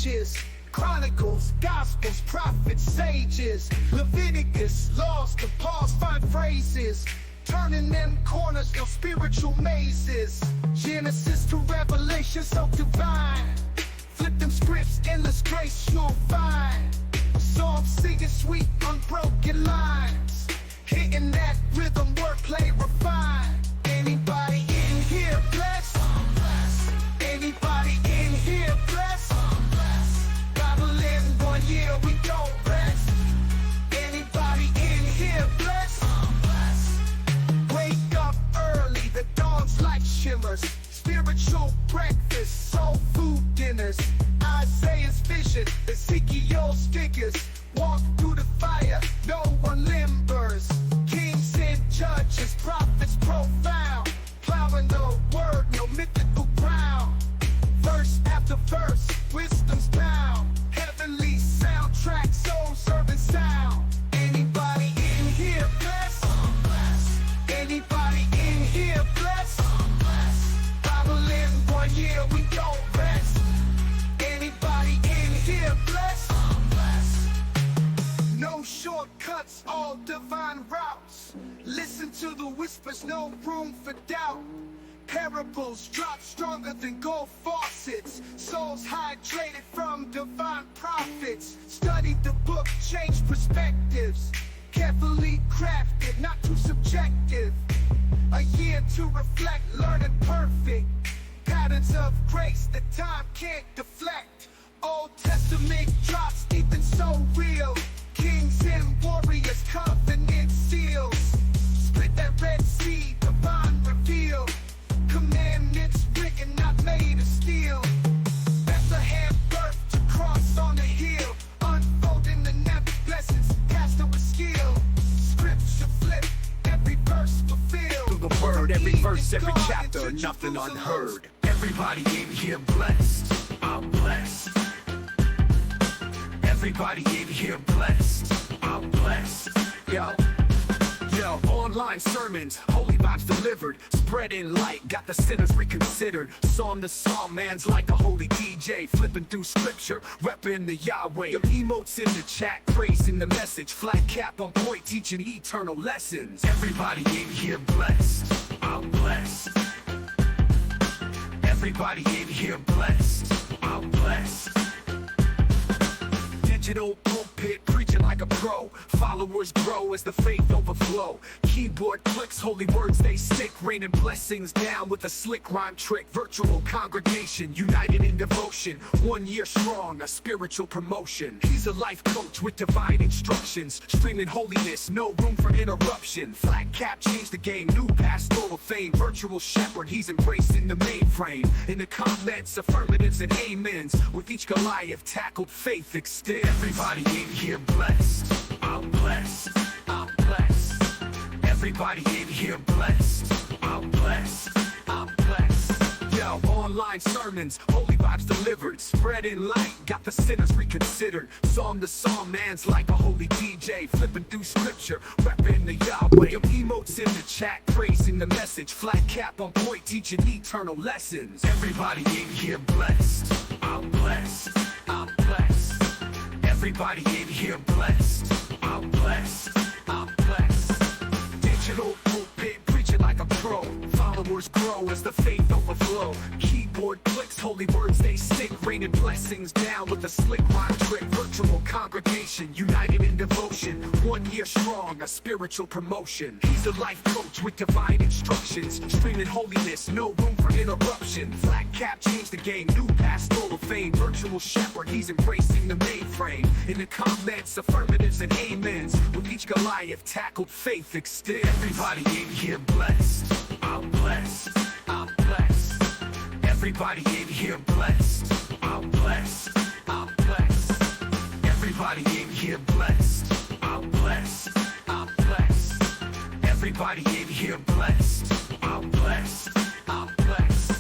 pages. Chronicles, Gospels, prophets, sages. Leviticus, laws, the Paul's find phrases. Turning them corners, your spiritual mazes. Genesis to Revelation, so divine. Flip them scripts, endless grace you'll find. Psalms singing sweet, unbroken lines. Hitting that rhythm, wordplay refined. Anybody in here blessed? Anybody in here blessed? Bible in 1 year, we don't rest. Anybody in here blessed? Wake up early, the dawn's light shimmers. Spiritual breakfast, soul food dinners. Isaiah's vision, Ezekiel's figures. Walk through the fire, no one limbers. Kings and judges, prophets profound. Plowing the word, no mythical ground. Verse after verse, wisdom's bound. Heavenly soundtrack, soul serving sound. Anybody in here blessed? Anybody in here blessed? Bible in 1 year, we don't rest. Anybody in here blessed? No shortcuts, all divine routes. Listen to the whispers, no room for doubt. Parables drop stronger than gold faucets. Souls hydrated from divine prophets. Study the book, change perspectives. Carefully crafted, not too subjective. A year to reflect, learning perfect. Patterns of grace that time can't deflect. Old Testament drops deep and so real. Kings and warriors, covenant seals. Split that Red Sea, divine reveal. Commandments written, not made of steel. Bethlehem birth to cross on the hill. Unfolding the never blessings, cast with skill. Scripture flip, every verse fulfilled. Through the word, every verse, every chapter, nothing unheard. Everybody in here blessed, I'm blessed. Everybody in here blessed, I'm blessed. Yo, online sermons, holy vibes delivered. Spreading light, got the sinners reconsidered. Psalm to psalm, man's like a holy DJ. Flipping through scripture, repping the Yahweh. Your emotes in the chat, praising the message. Flat cap on point, teaching eternal lessons. Everybody in here blessed, I'm blessed. Everybody in here blessed, I'm blessed. Digital pulpit, preaching like a pro. Followers grow as the faith overflow. Keyboard clicks, holy words they stick. Raining blessings down with a slick rhyme trick. Virtual congregation, united in devotion. 1 year strong, a spiritual promotion. He's a life coach with divine instructions. Streaming holiness, no room for interruption. Flat cap changed the game, new pastoral fame. Virtual shepherd, he's embracing the mainframe. In the comments, affirmatives and amens. With each Goliath tackled, faith extends. Everybody in here blessed, I'm blessed, I'm blessed. Everybody in here blessed, I'm blessed, I'm blessed. Yo, online sermons, holy vibes delivered. Spreading light, got the sinners reconsidered. Psalm to psalm, man's like a holy DJ. Flipping through scripture, repping the Yahweh. Your emotes in the chat, praising the message. Flat cap on point, teaching eternal lessons. Everybody in here blessed, I'm blessed, I'm blessed. Everybody in here blessed, I'm blessed, I'm blessed. Digital pulpit, preaching like a pro. Followers grow as the faith overflow. Keyboard clicks, holy words they stick. Raining blessings down with a slick rhyme trick. Virtual congregation, united in devotion. 1 year strong, a spiritual promotion. He's a life coach with divine instructions. Streaming holiness, no room for interruption. Flat cap changed the game, new pastoral fame. Virtual shepherd, he's embracing the mainframe. In the comments, affirmatives and amens. With each Goliath tackled, faith extends. Everybody in here blessed, I'm blessed, I'm blessed. Everybody in here blessed, I'm blessed, I'm blessed. Everybody in here blessed, I'm blessed, I'm blessed. Everybody in here blessed, I'm blessed, I'm blessed.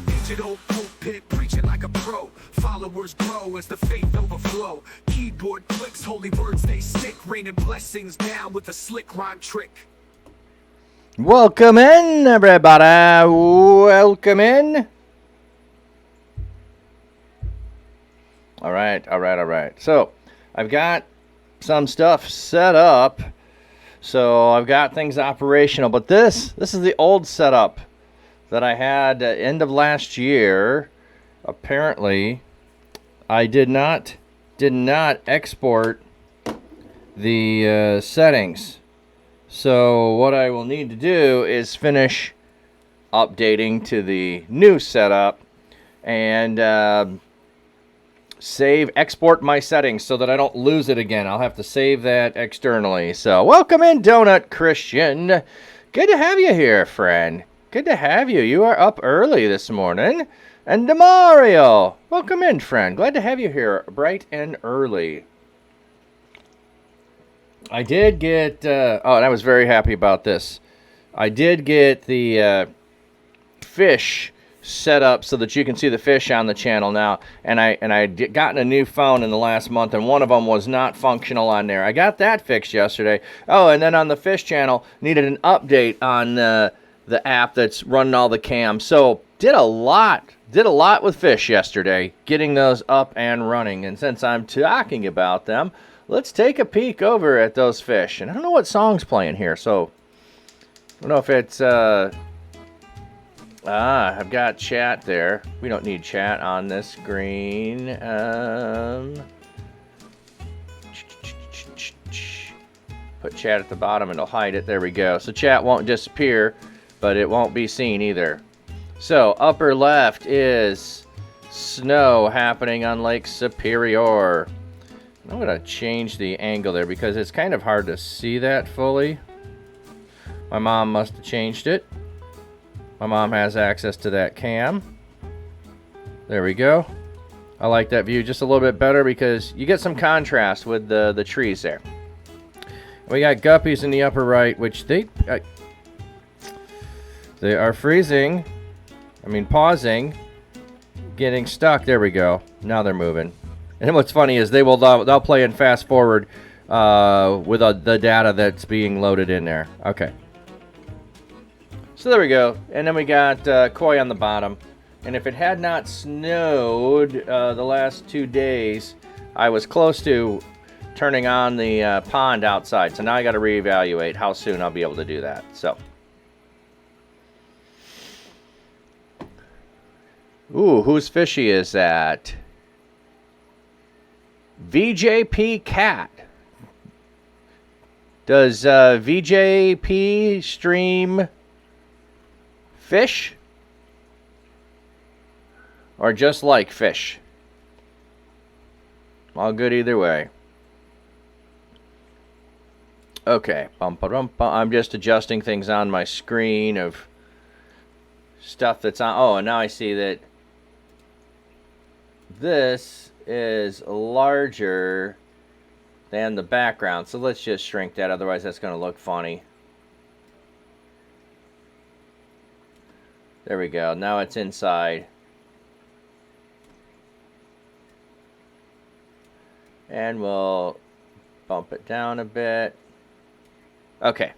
Digital pulpit, preaching like a pro. Followers grow as the faith overflow. Keyboard clicks, holy words they stick. Raining blessings down with a slick rhyme trick. Welcome in, everybody. Welcome in. All right. So I've got some stuff set up. So I've got things operational, but this is the old setup that I had at end of last year. Apparently, I did not export the settings. So what I will need to do is finish updating to the new setup and export my settings so that I don't lose it again. I'll have to save that externally. So welcome in, Donut Christian. Good to have you here, friend. Good to have you. You are up early this morning. And Demario, welcome in, friend. Glad to have you here bright and early. I did get, and I was very happy about this. I did get the fish set up so that you can see the fish on the channel now. And I gotten a new phone in the last month, and one of them was not functional on there. I got that fixed yesterday. Oh, and then on the fish channel, needed an update on the app that's running all the cams. So did a lot with fish yesterday, getting those up and running. And since I'm talking about them, let's take a peek over at those fish. And I don't know what song's playing here, so I don't know if it's I've got chat there. We don't need chat on this screen. Put chat at the bottom and it'll hide it. There we go. So chat won't disappear, but it won't be seen either. So upper left is snow happening on Lake Superior. I'm going to change the angle there because it's kind of hard to see that fully. My mom must have changed it. My mom has access to that cam. There we go. I like that view just a little bit better because you get some contrast with the trees there. We got guppies in the upper right, which they are freezing. Pausing, getting stuck. There we go. Now they're moving. And what's funny is they'll play in fast forward with the data that's being loaded in there. Okay. So there we go. And then we got koi on the bottom. And if it had not snowed the last 2 days, I was close to turning on the pond outside. So now I got to reevaluate how soon I'll be able to do that. So. Ooh, whose fishy is that? VJP Cat. Does VJP stream fish? Or just like fish? All good either way. Okay. I'm just adjusting things on my screen of stuff that's on. Oh, and now I see that this is larger than the background. So let's just shrink that. Otherwise, that's going to look funny. There we go. Now it's inside. And we'll bump it down a bit. Okay.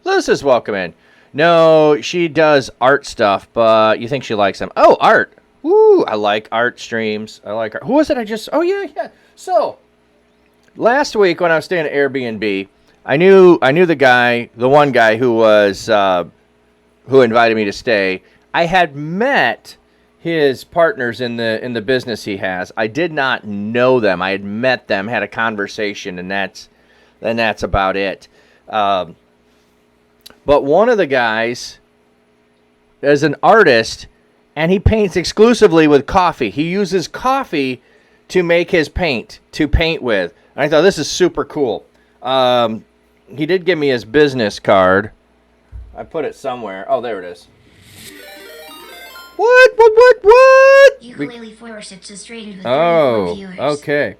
Liz is welcome in. No, she does art stuff, but you think she likes them. Oh, art. Woo, I like art streams. I like art. Who was it I just... Oh, yeah. So, last week when I was staying at Airbnb, I knew the one guy who was... who invited me to stay. I had met his partners in the business he has. I did not know them. I had met them, had a conversation, and that's about it. But one of the guys is an artist, and he paints exclusively with coffee. He uses coffee to make his paint, to paint with. And I thought, this is super cool. He did give me his business card. I put it somewhere. Oh, there it is. What? Ukulele Forest, it's just rated with 34 viewers. Okay.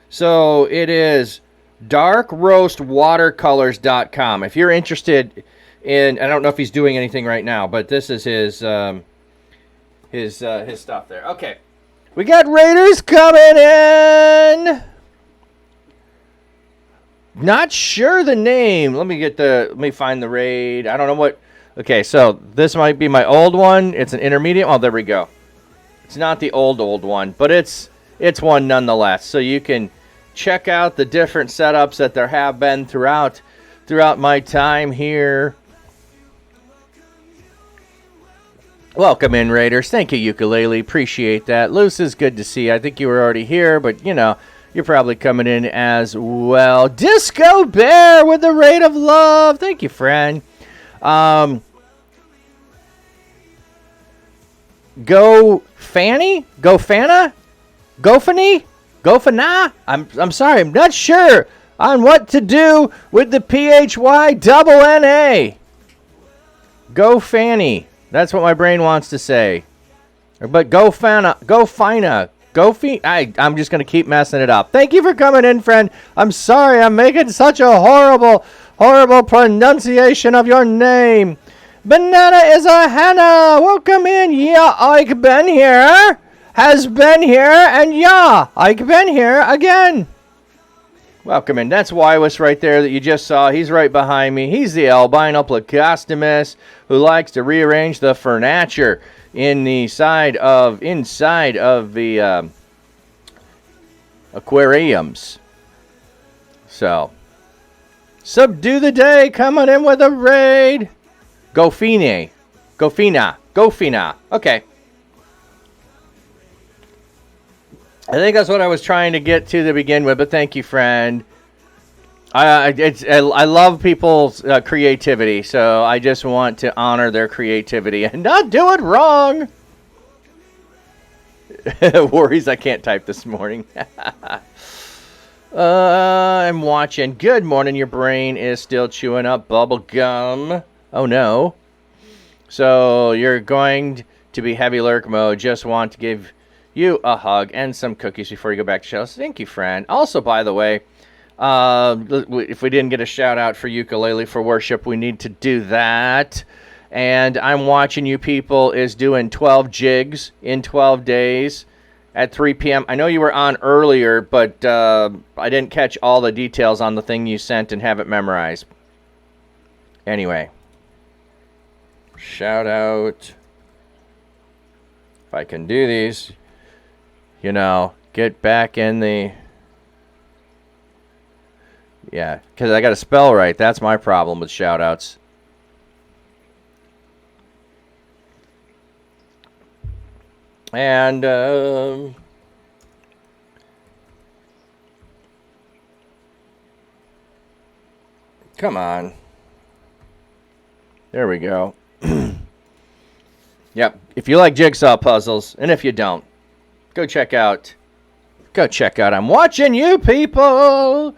So it is darkroastwatercolors.com. If you're interested in, I don't know if he's doing anything right now, but this is his stuff there. Okay. We got Raiders coming in. Not sure the name. Let me find the raid. I don't know what. Okay, so this might be my old one. It's an intermediate. Oh, there we go. It's not the old one, but it's it's one nonetheless. So you can check out the different setups that there have been throughout my time here. Welcome in, Raiders. Thank you, Ukulele. Appreciate that. Luce is good to see. I think you were already here, but, you know, you're probably coming in as well. Disco Bear with the Raid of Love. Thank you, friend. Go Fanny? Go Fana? Go Fanny? Go Fana? I'm sorry, I'm not sure on what to do with the PHY-double-NA. Go Fanny. That's what my brain wants to say. But go Fana. Go Fina. Go Fe. I'm just going to keep messing it up. Thank you for coming in, friend. I'm sorry I'm making such a horrible pronunciation of your name. Banana is a Hannah. Welcome in. Yeah, I've been here. Has been here. And yeah, I've been here again. Welcome in. That's Wywis right there that you just saw. He's right behind me. He's the albino placostomus who likes to rearrange the furniture inside of the aquariums. So, subdue the day. Coming in with a raid. Go Fine. Go Fina. Go Fina. Okay. I think that's what I was trying to get to begin with, but thank you, friend. I love people's creativity, so I just want to honor their creativity and not do it wrong. Worries I can't type this morning. I'm watching. Good morning. Your brain is still chewing up bubble gum. Oh, no. So you're going to be heavy lurk mode. Just want to give you a hug and some cookies before you go back to shells. Thank you, friend. Also, by the way, if we didn't get a shout out for Ukulele for Worship, we need to do that. And I'm watching you people is doing 12 jigs in 12 days at 3 p.m. I know you were on earlier, but I didn't catch all the details on the thing you sent and have it memorized. Anyway, shout out. If I can do these, you know, get back in the... Yeah, because I got to spell right. That's my problem with shout-outs. And, come on. There we go. Yep, if you like jigsaw puzzles, and if you don't, go check out. I'm watching you people.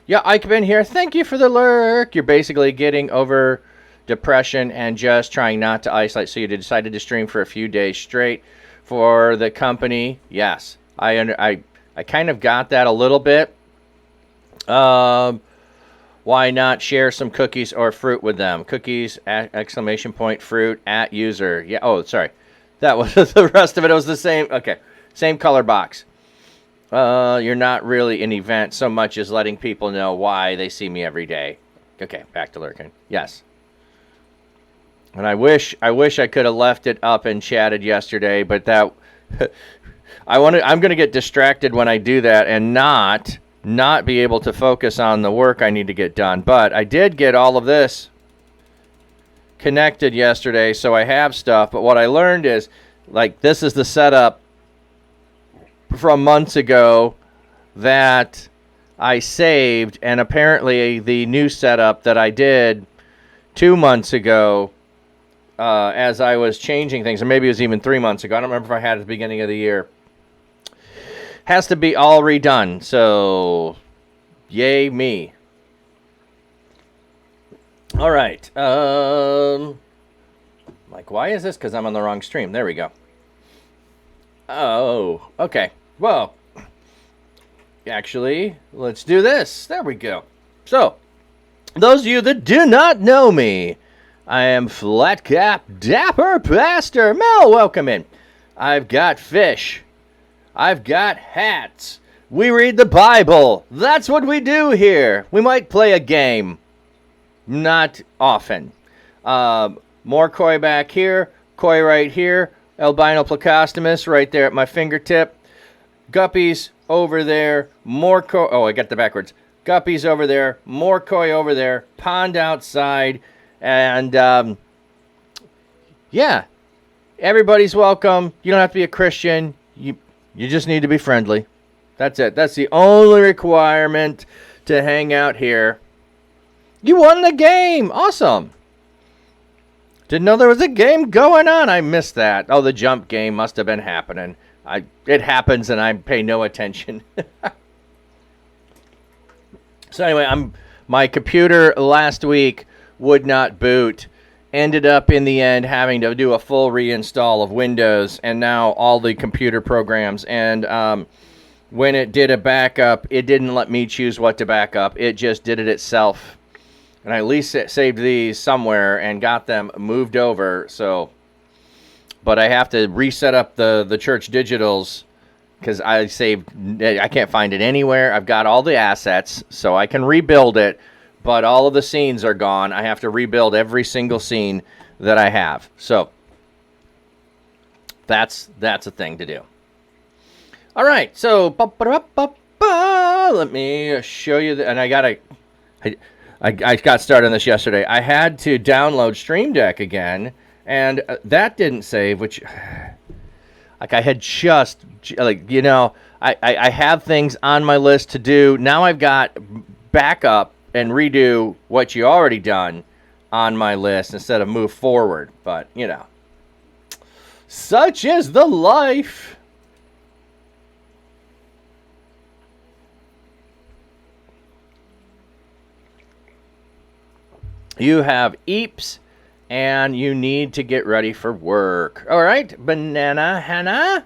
Yeah, Ike been here. Thank you for the lurk. You're basically getting over depression and just trying not to isolate. So you decided to stream for a few days straight for the company. Yes, I kind of got that a little bit. Why not share some cookies or fruit with them? Cookies, exclamation point, fruit, at user. Yeah, oh, sorry. That was the rest of it. It was the same. Okay, same color box. You're not really an event so much as letting people know why they see me every day. Okay, back to lurking. Yes. And I wish I could have left it up and chatted yesterday, but that I'm going to get distracted when I do that and not be able to focus on the work I need to get done. But I did get all of this connected yesterday, so I have stuff. But what I learned is, like, this is the setup from months ago that I saved, and apparently the new setup that I did 2 months ago as I was changing things, or maybe it was even 3 months ago. I don't remember if I had it at the beginning of the year. Has to be all redone, so yay me. All right. Like, why is this? Because I'm on the wrong stream. There we go. Oh, okay. Well, actually, let's do this. There we go. So, those of you that do not know me, I am Flatcap Dapper Pastor. Mel, welcome in. I've got fish. I've got hats. We read the Bible. That's what we do here. We might play a game. Not often. More koi back here. Koi right here. Albino placostomus right there at my fingertip. Guppies over there, more koi. Oh, I got the backwards. Guppies over there, more koi over there, pond outside, and yeah, everybody's welcome. You don't have to be a Christian. You just need to be friendly. That's it. That's the only requirement to hang out here. You won the game. Awesome. Didn't know there was a game going on. I missed that. Oh, the jump game must have been happening. It happens and I pay no attention. So anyway, my computer last week would not boot. Ended up in the end having to do a full reinstall of Windows and now all the computer programs. And when it did a backup, it didn't let me choose what to back up. It just did it itself. And I at least saved these somewhere and got them moved over. So, but I have to reset up the church digitals because I can't find it anywhere. I've got all the assets, so I can rebuild it, but all of the scenes are gone. I have to rebuild every single scene that I have. So that's a thing to do. All right, so let me show you, and I got started on this yesterday. I had to download Stream Deck again, and that didn't save, which, like, I had just, like, you know, I have things on my list to do. Now I've got backup and redo what you already done on my list instead of move forward. But, you know, such is the life. You have Eeps, and you need to get ready for work. All right, Banana Hannah.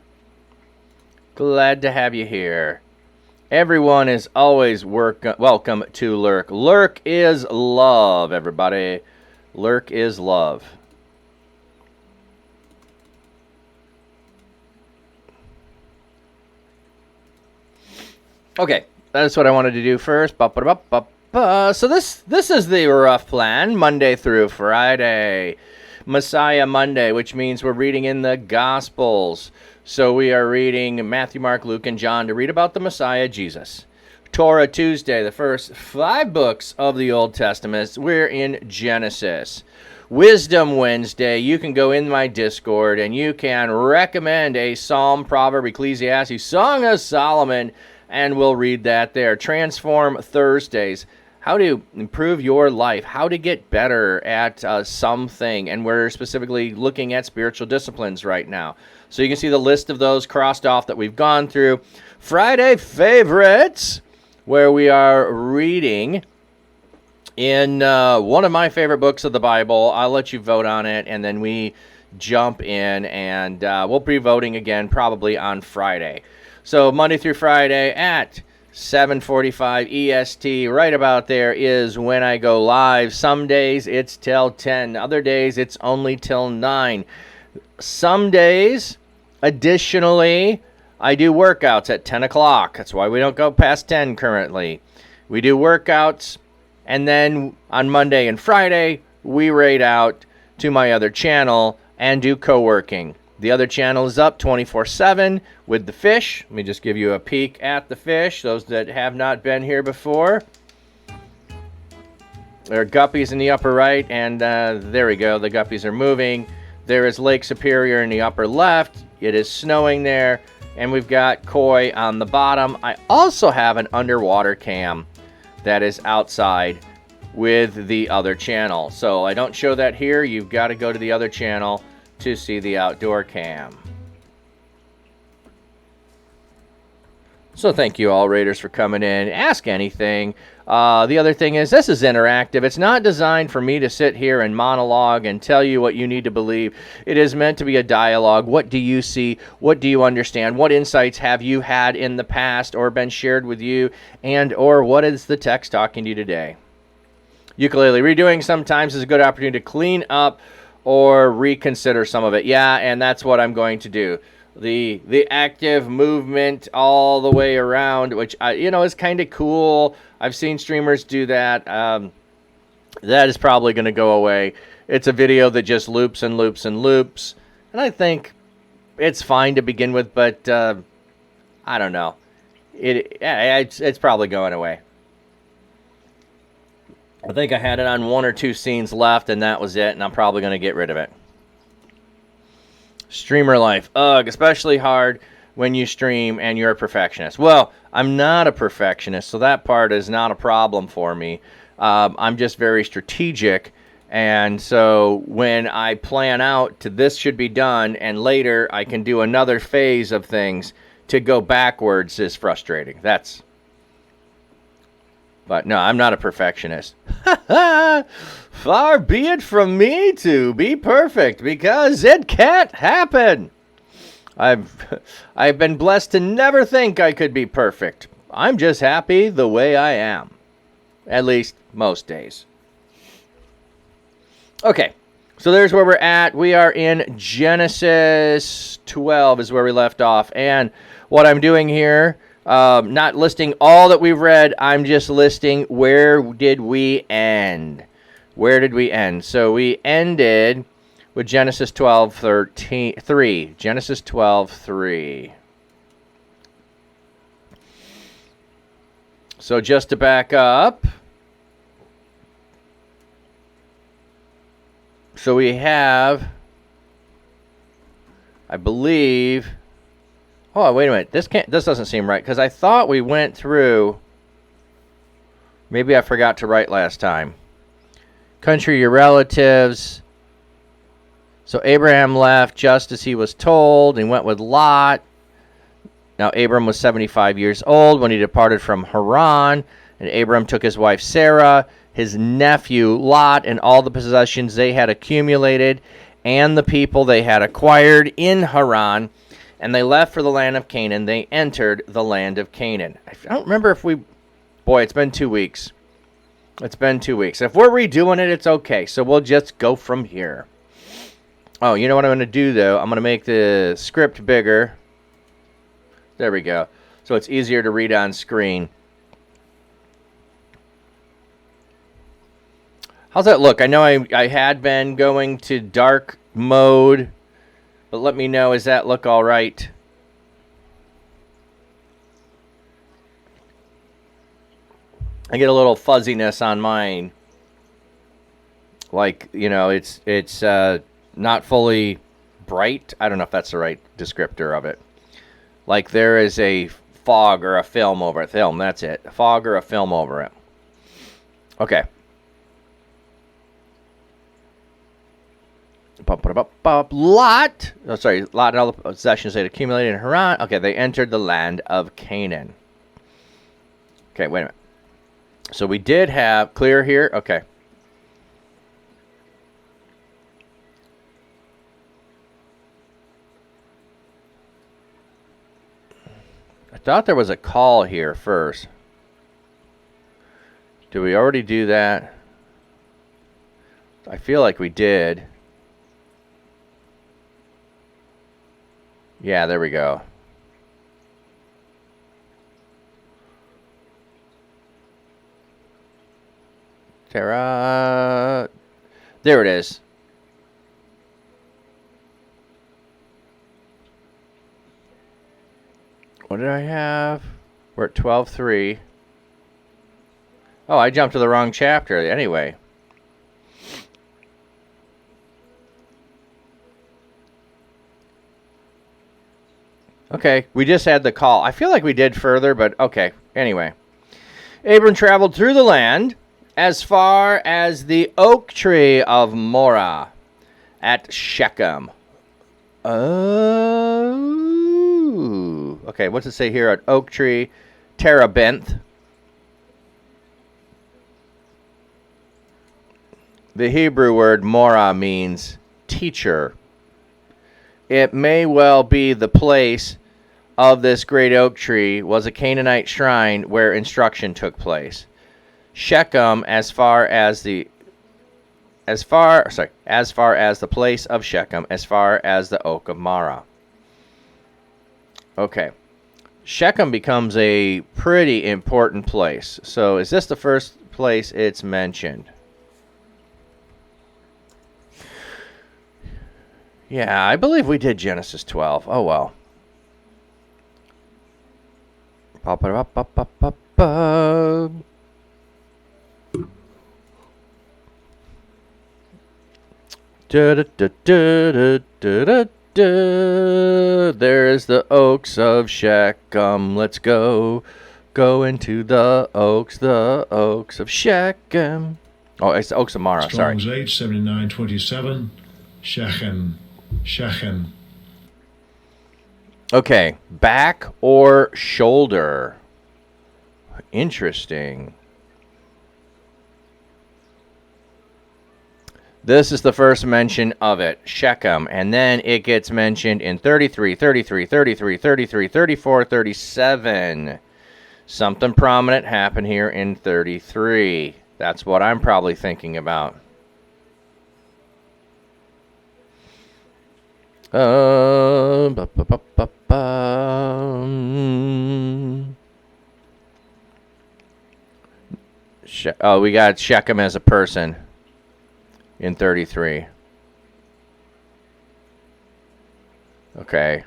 Glad to have you here. Everyone is always welcome to Lurk. Lurk is love, everybody. Lurk is love. Okay, that's what I wanted to do first. So this is the rough plan, Monday through Friday. Messiah Monday, which means we're reading in the Gospels. So we are reading Matthew, Mark, Luke, and John to read about the Messiah, Jesus. Torah Tuesday, the first 5 books of the Old Testament. We're in Genesis. Wisdom Wednesday, you can go in my Discord and you can recommend a Psalm, Proverb, Ecclesiastes, Song of Solomon, and we'll read that there. Transform Thursdays, how to improve your life, how to get better at something, and we're specifically looking at spiritual disciplines right now. So you can see the list of those crossed off that we've gone through. Friday Favorites, where we are reading in one of my favorite books of the Bible. I'll let you vote on it, and then we jump in, and we'll be voting again probably on Friday. So Monday through Friday at 7:45 EST, right about there is when I go live. Some days it's till 10. Other days it's only till 9. Some days, additionally, I do workouts at 10 o'clock. That's why we don't go past 10 currently. We do workouts, and then on Monday and Friday, we raid out to my other channel and do co-working. The other channel is up 24/7 with the fish. Let me just give you a peek at the fish, those that have not been here before. There are guppies in the upper right, and there we go. The guppies are moving. There is Lake Superior in the upper left. It is snowing there, and we've got koi on the bottom. I also have an underwater cam that is outside with the other channel. So I don't show that here. You've got to go to the other channel to see the outdoor cam. So thank you all raiders for coming in. Ask anything. The other thing is, this is interactive. It's not designed for me to sit here and monologue and tell you what you need to believe. It is meant to be a dialogue. What do you see? What do you understand? What insights have you had in the past or been shared with you? And or what is the text talking to you today? Ukulele redoing sometimes is a good opportunity to clean up or reconsider some of it. Yeah, and that's what I'm going to do. The active movement all the way around, which is kind of cool. I've seen streamers do that. That is probably going to go away. It's a video that just loops and loops and loops, and I think it's fine to begin with. But I don't know. It's probably going away. I think I had it on 1 or 2 scenes left, and that was it, and I'm probably going to get rid of it. Streamer life. Ugh, especially hard when you stream and you're a perfectionist. Well, I'm not a perfectionist, so that part is not a problem for me. I'm just very strategic, and so when I plan out to this should be done, and later I can do another phase of things, to go backwards is frustrating. But no, I'm not a perfectionist. Far be it from me to be perfect, because it can't happen. I've been blessed to never think I could be perfect. I'm just happy the way I am. At least most days. Okay, so there's where we're at. We are in Genesis 12 is where we left off. And what I'm doing here, not listing all that we've read, I'm just listing where did we end. Where did we end? So we ended with Genesis 12:3. Genesis 12:3. So just to back up. So we have, I believe, oh, wait a minute. This doesn't seem right, because I thought we went through, maybe I forgot to write last time. Country, your relatives. So Abraham left just as he was told, and went with Lot. Now Abram was 75 years old when he departed from Haran, and Abram took his wife Sarah, his nephew Lot, and all the possessions they had accumulated, and the people they had acquired in Haran, and they left for the land of Canaan. They entered the land of Canaan. I don't remember if we... Boy, it's been 2 weeks. It's been 2 weeks. If we're redoing it, it's okay. So we'll just go from here. Oh, you know what I'm going to do, though? I'm going to make the script bigger. There we go. So it's easier to read on screen. How's that look? I know I had been going to dark mode, but let me know, does that look all right? I get a little fuzziness on mine. Like, you know, it's not fully bright. I don't know if that's the right descriptor of it. Like there is a fog or a film over it. Film, that's it. A fog or a film over it. Okay. Lot and all the possessions they'd accumulated in Haran. Okay, they entered the land of Canaan. Okay, wait a minute. So we did have clear here. Okay. I thought there was a call here first. Did we already do that? I feel like we did. Yeah, there we go. Torah. There it is. What did I have? We're at 12:3. Oh, I jumped to the wrong chapter. Anyway. Okay, we just had the call. I feel like we did further, but okay. Anyway. Abram traveled through the land as far as the oak tree of Morah at Shechem. Oh. Okay, what's it say here at oak tree? Terebinth. The Hebrew word Morah means teacher. It may well be the place of this great oak tree was a Canaanite shrine where instruction took place. Shechem, as far as the place of Shechem, as far as the oak of Morah. Okay. Shechem becomes a pretty important place. So is this the first place it's mentioned? Yeah, I believe we did Genesis 12. Oh, well. Ba-ba-ba-ba-ba-ba. Da-da-da-da-da-da-da. There's the Oaks of Shechem. Let's go. Go into the Oaks of Shechem. Oh, it's the Oaks of Mara, sorry. Strong's 8, 7927. Shechem. Shechem. Okay, back or shoulder? Interesting. This is the first mention of it, Shechem, and then it gets mentioned in 33, 33, 33, 33, 34, 37. Something prominent happened here in 33. That's what I'm probably thinking about. Oh, we got Shechem as a person in 33. Okay.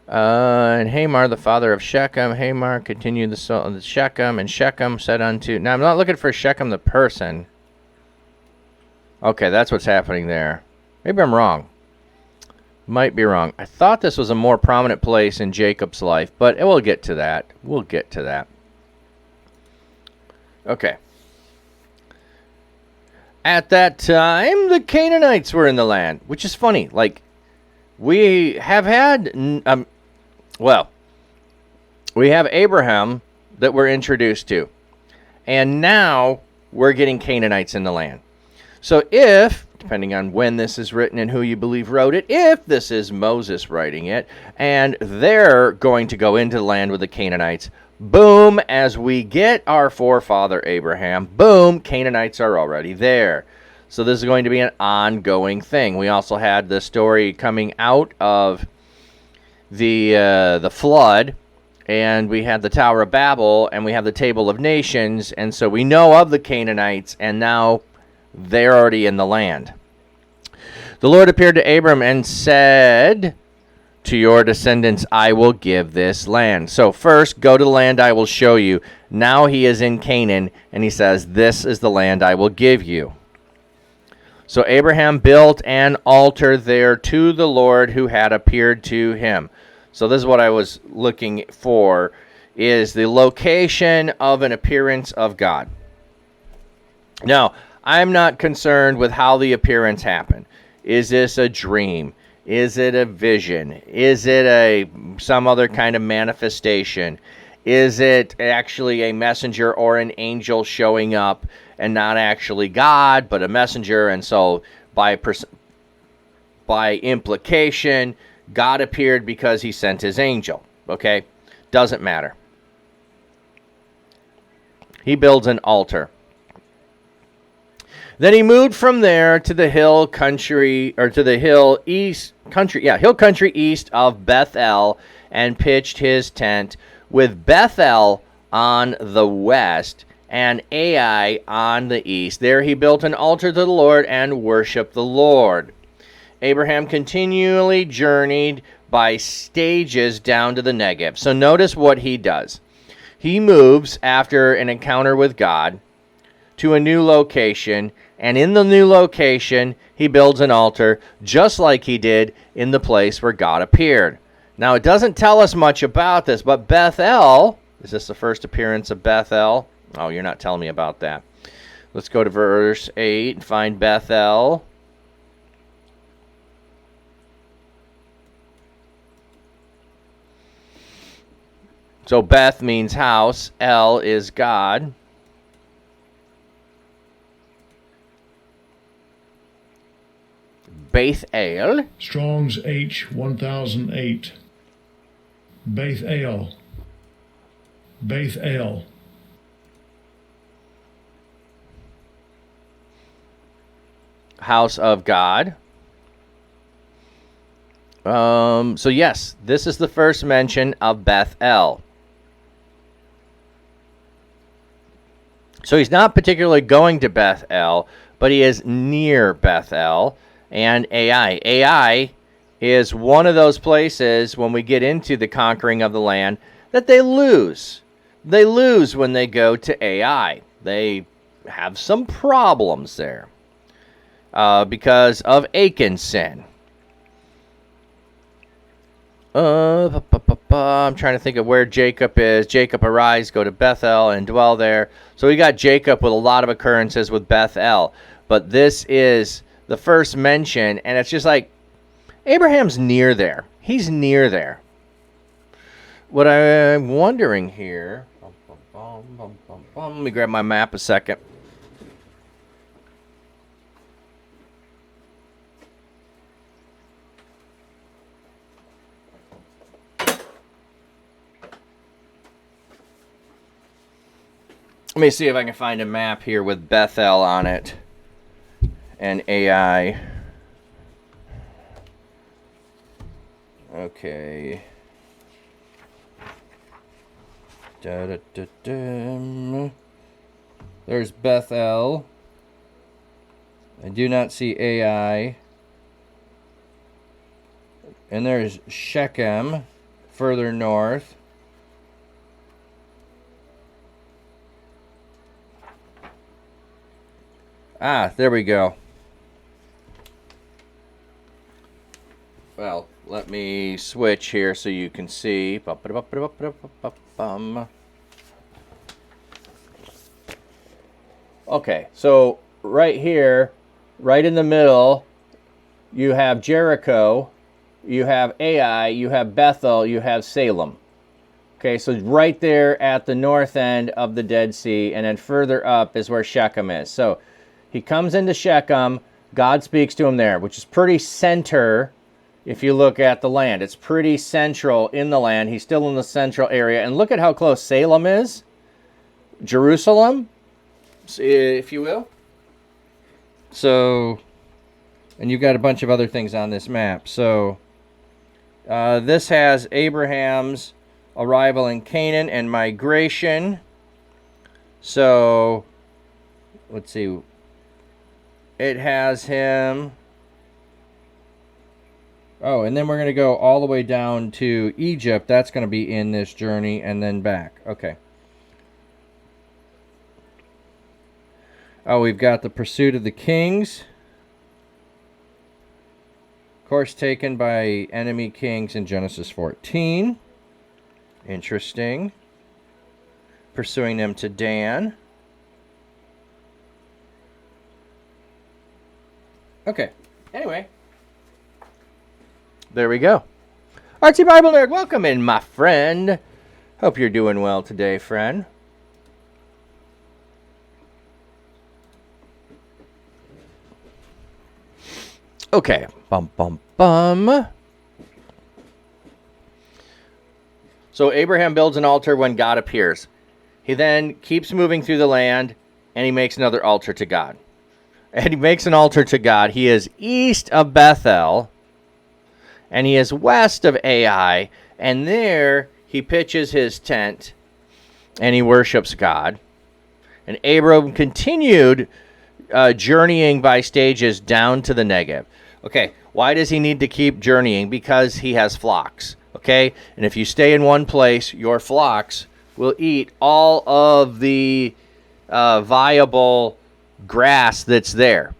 And Hamar, the father of Shechem. Hamar continued the soul of Shechem, and Shechem said unto... Now, I'm not looking for Shechem the person. Okay, that's what's happening there. Maybe I'm wrong. Might be wrong. I thought this was a more prominent place in Jacob's life, but we'll get to that. We'll get to that. Okay. At that time, the Canaanites were in the land, which is funny. Like, we have had... we have Abraham that we're introduced to. And now we're getting Canaanites in the land. So if, depending on when this is written and who you believe wrote it, if this is Moses writing it, and they're going to go into the land with the Canaanites, boom, as we get our forefather Abraham, boom, Canaanites are already there. So this is going to be an ongoing thing. We also had the story coming out of the flood, and we had the Tower of Babel, and we have the Table of Nations, and so we know of the Canaanites, and now they're already in the land. The Lord appeared to Abram and said, to your descendants I will give this land. So first, go to the land I will show you. Now he is in Canaan, and he says, this is the land I will give you. So Abraham built an altar there to the Lord who had appeared to him. So this is what I was looking for, is the location of an appearance of God. Now, I'm not concerned with how the appearance happened. Is this a dream? Is it a vision? Is it some other kind of manifestation? Is it actually a messenger or an angel showing up and not actually God, but a messenger? And so by implication, God appeared because he sent his angel. Okay? Doesn't matter. He builds an altar. Then he moved from there to the hill country east of Bethel, and pitched his tent, with Bethel on the west and Ai on the east. There he built an altar to the Lord and worshiped the Lord. Abraham continually journeyed by stages down to the Negev. So notice what he does. He moves after an encounter with God to a new location, and in the new location, he builds an altar just like he did in the place where God appeared. Now, it doesn't tell us much about this, but Bethel, is this the first appearance of Bethel? Oh, you're not telling me about that. Let's go to verse 8 and find Bethel. So Beth means house, El is God. Bethel. Strong's H 1008. Bethel. Bethel. House of God. So yes, this is the first mention of Bethel. So he's not particularly going to Bethel, but he is near Bethel and Ai. Ai is one of those places when we get into the conquering of the land that they lose. They lose when they go to Ai. They have some problems there because of Achan's sin. I'm trying to think of where Jacob is. Jacob, arise, go to Bethel and dwell there. So we got Jacob with a lot of occurrences with Bethel. But this is the first mention, and it's just like Abraham's near there. He's near there. What I'm wondering here... Let me grab my map a second. Let me see if I can find a map here with Bethel on it and Ai. Okay. There's Bethel. I do not see Ai. And there's Shechem further north. Ah, there we go. Well, let me switch here so you can see. Okay, so right here, right in the middle, you have Jericho, you have Ai, you have Bethel, you have Salem. Okay, so right there at the north end of the Dead Sea, and then further up is where Shechem is. So he comes into Shechem, God speaks to him there, which is pretty center if you look at the land. It's pretty central in the land. He's still in the central area. And look at how close Salem is. Jerusalem, if you will. So, and you've got a bunch of other things on this map. So, this has Abraham's arrival in Canaan and migration. So, let's see. It has him. Oh, and then we're going to go all the way down to Egypt. That's going to be in this journey and then back. Okay. Oh, we've got the pursuit of the kings. Course taken by enemy kings in Genesis 14. Interesting. Pursuing them to Dan. Okay. Anyway. There we go. Artsy Bible Nerd, welcome in, my friend. Hope you're doing well today, friend. Okay. Bum, bum, bum. So Abraham builds an altar when God appears. He then keeps moving through the land, and he makes another altar to God. And he makes an altar to God. He is east of Bethel, and he is west of Ai, and there he pitches his tent, and he worships God. And Abram continued journeying by stages down to the Negev. Okay, why does he need to keep journeying? Because he has flocks, okay? And if you stay in one place, your flocks will eat all of the viable grass that's there.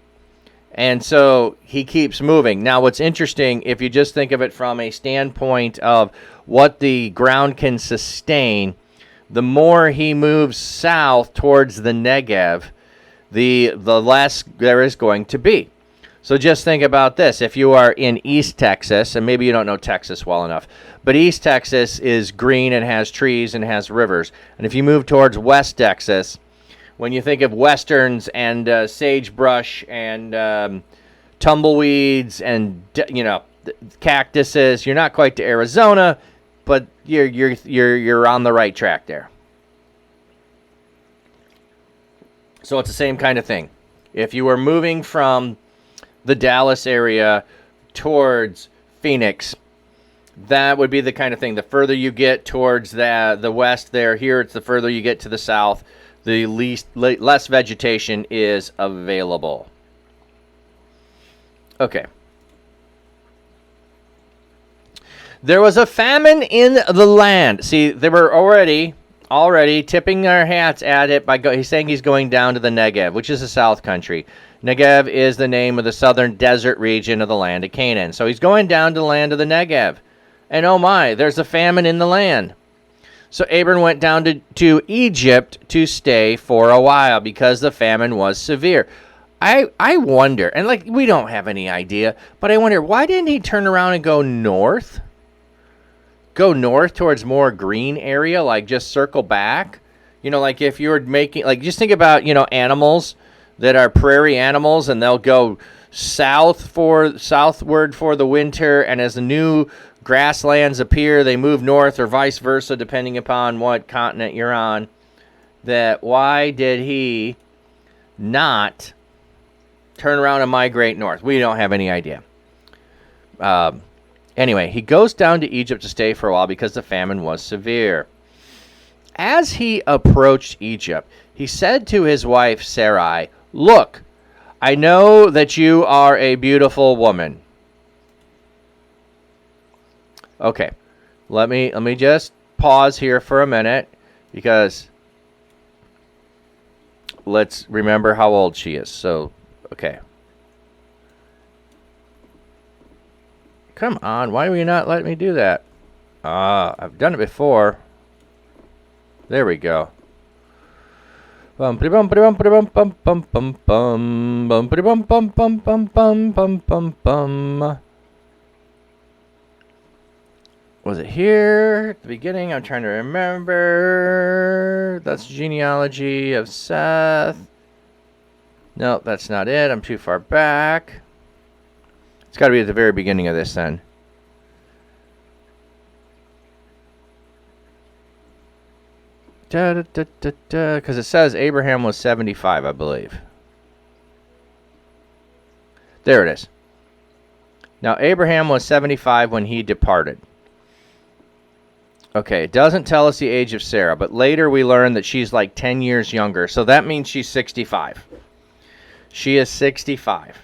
And so he keeps moving. Now, what's interesting, if you just think of it from a standpoint of what the ground can sustain, the more he moves south towards the Negev, the less there is going to be. So just think about this. If you are in East Texas, and maybe you don't know Texas well enough, but East Texas is green and has trees and has rivers. And if you move towards West Texas, when you think of westerns and sagebrush and tumbleweeds and cactuses, you're not quite to Arizona, but you're on the right track there. So it's the same kind of thing. If you were moving from the Dallas area towards Phoenix, that would be the kind of thing. The further you get towards the west there, here it's the further you get to the south, the less vegetation is available. Okay. There was a famine in the land. See, they were already tipping their hats at it by he's saying he's going down to the Negev, which is the south country. Negev is the name of the southern desert region of the land of Canaan. So he's going down to the land of the Negev. And oh my, there's a famine in the land. So Abram went down to Egypt to stay for a while because the famine was severe. I wonder, and like we don't have any idea, but I wonder, why didn't he turn around and go north? Go north towards more green area, like just circle back? You know, like if you were making, like just think about, animals that are prairie animals, and they'll go southward for the winter, and as the new grasslands appear, they move north, or vice versa, depending upon what continent you're on. That why did he not turn around and migrate north? We don't have any idea. Anyway, he goes down to Egypt to stay for a while because the famine was severe. As he approached Egypt, he said to his wife Sarai, "Look, I know that you are a beautiful woman." Okay, let me just pause here for a minute, because let's remember how old she is. So, okay. Come on, why will you not let me do that? I've done it before. There we go. Was it here at the beginning? I'm trying to remember. That's genealogy of Seth. No, that's not it. I'm too far back. It's got to be at the very beginning of this then. Because it says Abraham was 75, I believe. There it is. Now, Abraham was 75 when he departed. Okay, it doesn't tell us the age of Sarah, but later we learn that she's like 10 years younger. So that means she's 65. She is 65.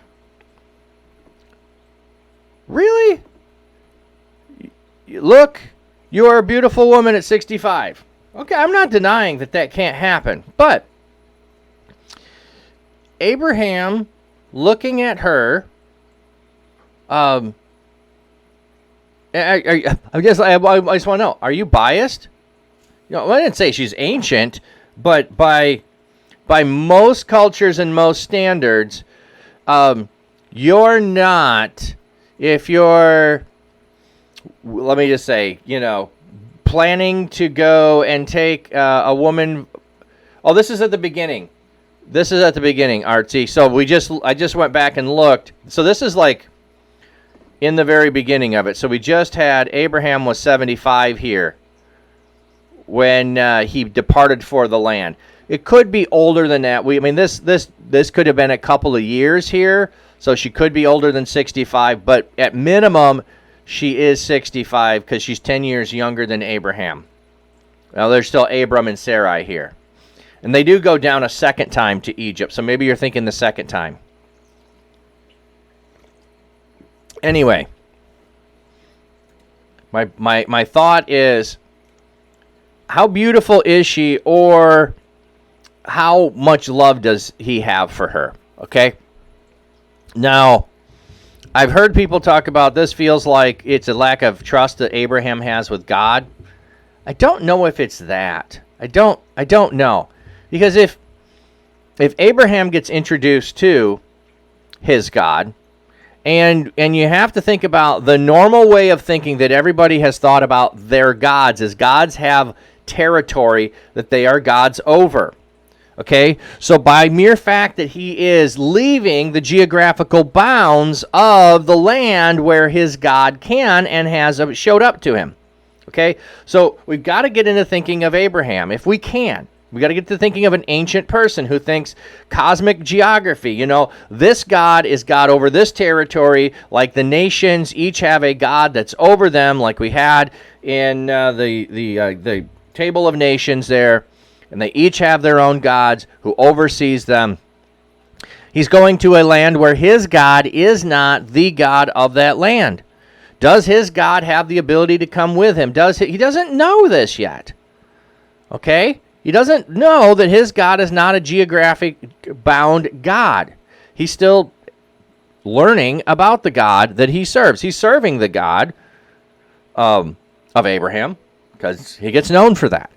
Really? Look, you are a beautiful woman at 65. Okay, I'm not denying that can't happen. But Abraham, looking at her, I just want to know, are you biased? I didn't say she's ancient, but by most cultures and most standards, you're not, if you're, let me just say, planning to go and take a woman. Oh, this is at the beginning. This is at the beginning, Artsy. So I just went back and looked. So this is like in the very beginning of it. So we just had Abraham was 75 here when he departed for the land. It could be older than that. This could have been a couple of years here. So she could be older than 65, but at minimum, she is 65 because she's 10 years younger than Abraham. Now, there's still Abram and Sarai here. And they do go down a second time to Egypt, so maybe you're thinking the second time. Anyway, my thought is, how beautiful is she, or how much love does he have for her? Okay? Now, I've heard people talk about this feels like it's a lack of trust that Abraham has with God. I don't know if it's that. I don't know. Because if Abraham gets introduced to his God, and you have to think about the normal way of thinking that everybody has thought about their gods, is gods have territory that they are gods over. Okay, so by mere fact that he is leaving the geographical bounds of the land where his God can and has showed up to him. Okay, so we've got to get into thinking of Abraham, if we can. We got to get to thinking of an ancient person who thinks cosmic geography. This God is God over this territory, like the nations each have a God that's over them, like we had in the Table of Nations there. And they each have their own gods who oversees them. He's going to a land where his God is not the God of that land. Does his God have the ability to come with him? He doesn't know this yet. Okay? He doesn't know that his God is not a geographic bound God. He's still learning about the God that he serves. He's serving the God of Abraham because he gets known for that.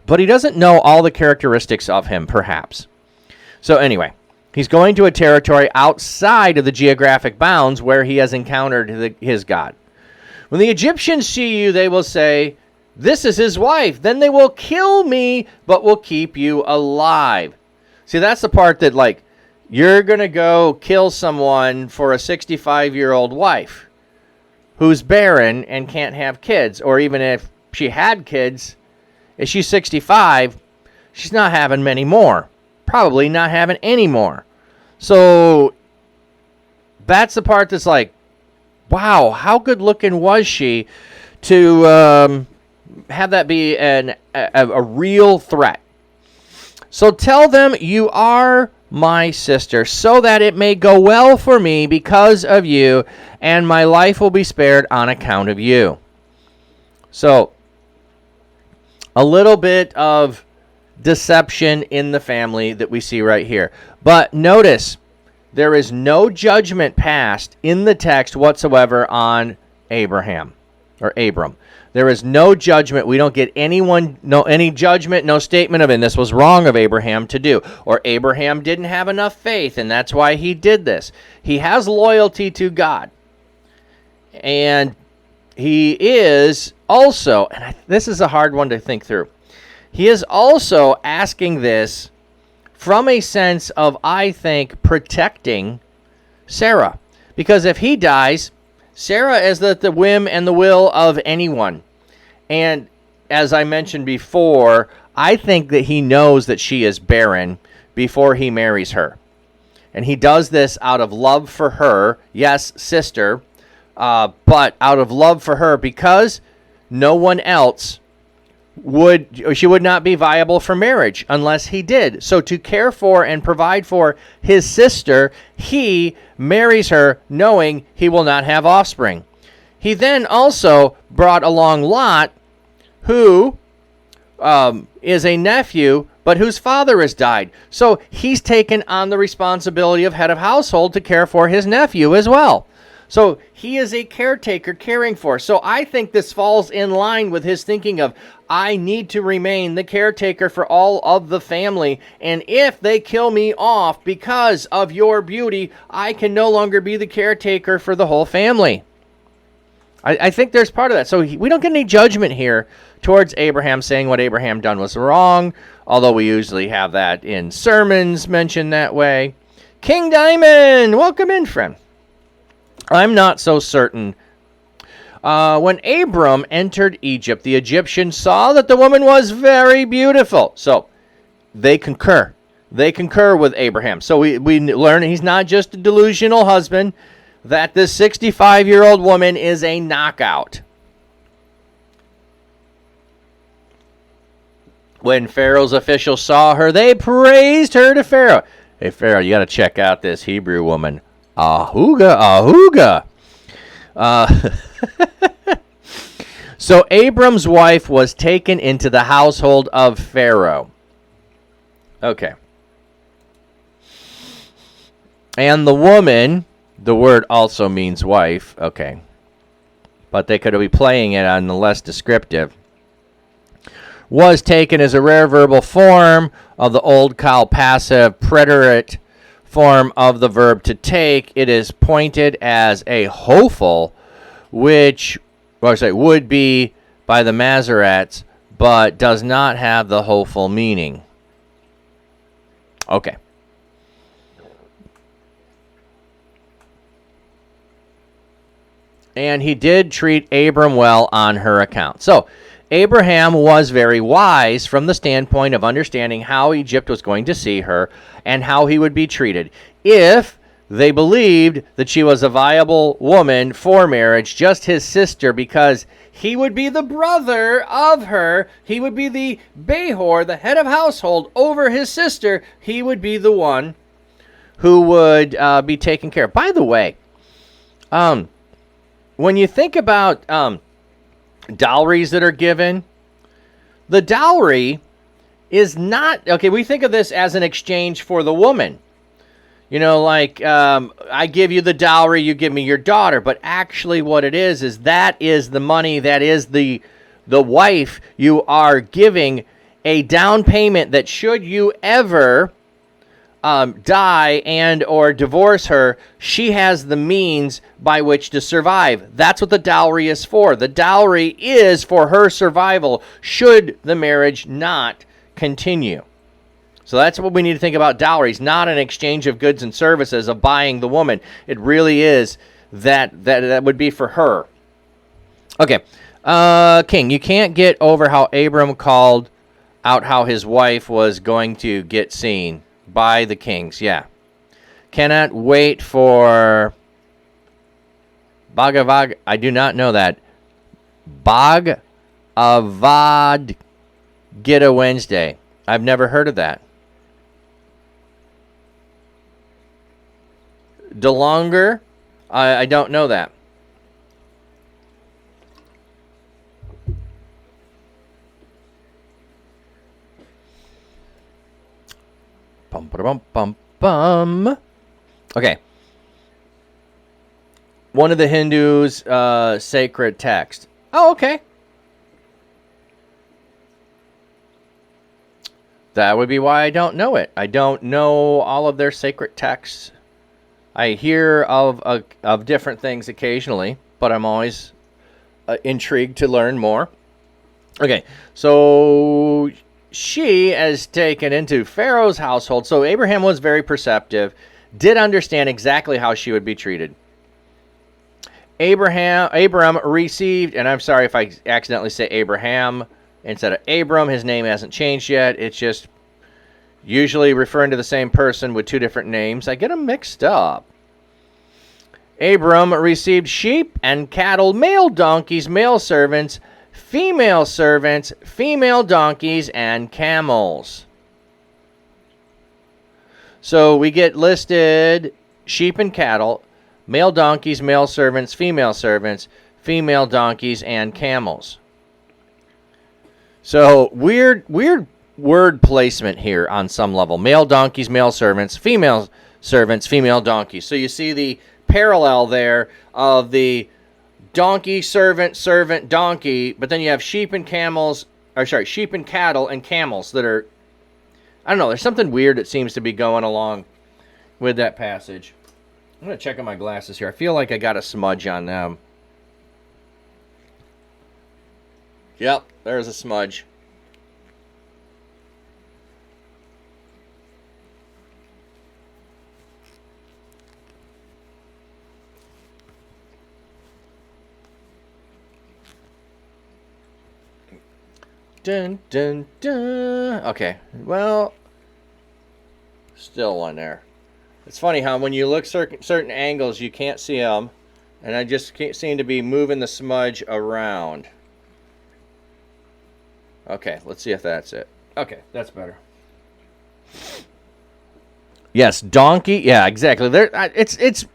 But he doesn't know all the characteristics of him, perhaps. So anyway, he's going to a territory outside of the geographic bounds where he has encountered his God. When the Egyptians see you, they will say, "This is his wife." Then they will kill me, but will keep you alive. See, that's the part that, like, you're going to go kill someone for a 65-year-old wife who's barren and can't have kids. Or even if she had kids, if she's 65, she's not having many more. Probably not having any more. So that's the part that's like, wow, how good looking was she to have that be a real threat. So tell them you are my sister, so that it may go well for me because of you, and my life will be spared on account of you. So a little bit of deception in the family that we see right here. But notice, there is no judgment passed in the text whatsoever on Abraham or Abram. There is no judgment. We don't get any judgment, no statement of, and this was wrong of Abraham to do, or Abraham didn't have enough faith, and that's why he did this. He has loyalty to God. And he is also, and this is a hard one to think through, he is also asking this from a sense of, I think, protecting Sarah. Because if he dies, Sarah is at the whim and the will of anyone. And as I mentioned before, I think that he knows that she is barren before he marries her. And he does this out of love for her, yes, sister, but out of love for her, because no one else she would not be viable for marriage unless he did. So to care for and provide for his sister, he marries her knowing he will not have offspring. He then also brought along Lot, who is a nephew, but whose father has died. So he's taken on the responsibility of head of household to care for his nephew as well. So he is a caretaker caring for. So I think this falls in line with his thinking of, I need to remain the caretaker for all of the family. And if they kill me off because of your beauty, I can no longer be the caretaker for the whole family. I think there's part of that. So we don't get any judgment here towards Abraham saying what Abraham done was wrong, although we usually have that in sermons mentioned that way. King Diamond, welcome in, friend. I'm not so certain. When Abram entered Egypt, the Egyptians saw that the woman was very beautiful. So they concur. They concur with Abraham. So we learn he's not just a delusional husband, that this 65-year-old woman is a knockout. When Pharaoh's officials saw her, they praised her to Pharaoh. Hey, Pharaoh, you got to check out this Hebrew woman. Ahuga. So Abram's wife was taken into the household of Pharaoh. Okay. And the woman, the word also means wife. Okay. But they could be playing it on the less descriptive. Was taken as a rare verbal form of the old Kal passive preterite form of the verb to take. It is pointed as a hopeful, which would be by the Masoretes, but does not have the hopeful meaning. Okay. And he did treat Abram well on her account. So Abraham was very wise from the standpoint of understanding how Egypt was going to see her and how he would be treated if they believed that she was a viable woman for marriage, just his sister, because he would be the brother of her. He would be the Behor, the head of household, over his sister. He would be the one who would be taken care of. By the way, when when you think about dowries that are given, the dowry is not, okay, we think of this as an exchange for the woman. You know, like, I give you the dowry, you give me your daughter. But actually what it is that is the money, that is the wife. You are giving a down payment that should you ever die and or divorce her, she has the means by which to survive. That's what the dowry is for. The dowry is for her survival should the marriage not continue. So that's what we need to think about dowries, not an exchange of goods and services, of buying the woman. It really is that would be for her. Okay, King, you can't get over how Abram called out how his wife was going to get seen by the kings. Yeah. Cannot wait for Bhagavad. I do not know that. Bhagavad Gita Wednesday. I've never heard of that. DeLonger, I don't know that. Bum, bum, bum, bum. Okay. One of the Hindus' sacred texts. Oh, okay. That would be why I don't know it. I don't know all of their sacred texts. I hear of different things occasionally, but I'm always intrigued to learn more. Okay, so she is taken into Pharaoh's household. So Abraham was very perceptive, did understand exactly how she would be treated. Abram received, and I'm sorry if I accidentally say Abraham instead of Abram. His name hasn't changed yet. It's just usually referring to the same person with two different names. I get them mixed up. Abram received sheep and cattle, male donkeys, male servants, female donkeys, and camels. So we get listed sheep and cattle, male donkeys, male servants, female donkeys, and camels. So weird word placement here on some level. Male donkeys, male servants, female donkeys. So you see the parallel there of the donkey, servant, donkey, but then you have sheep and cattle and camels that are, I don't know, there's something weird that seems to be going along with that passage. I'm going to check on my glasses here. I feel like I got a smudge on them. Yep, there's a smudge. Dun, dun, dun. Okay, well, still one there. It's funny how when you look certain angles, you can't see them, and I just can't seem to be moving the smudge around. Okay, let's see if that's it. Okay, that's better. Yes, donkey. Yeah, exactly. There, it's.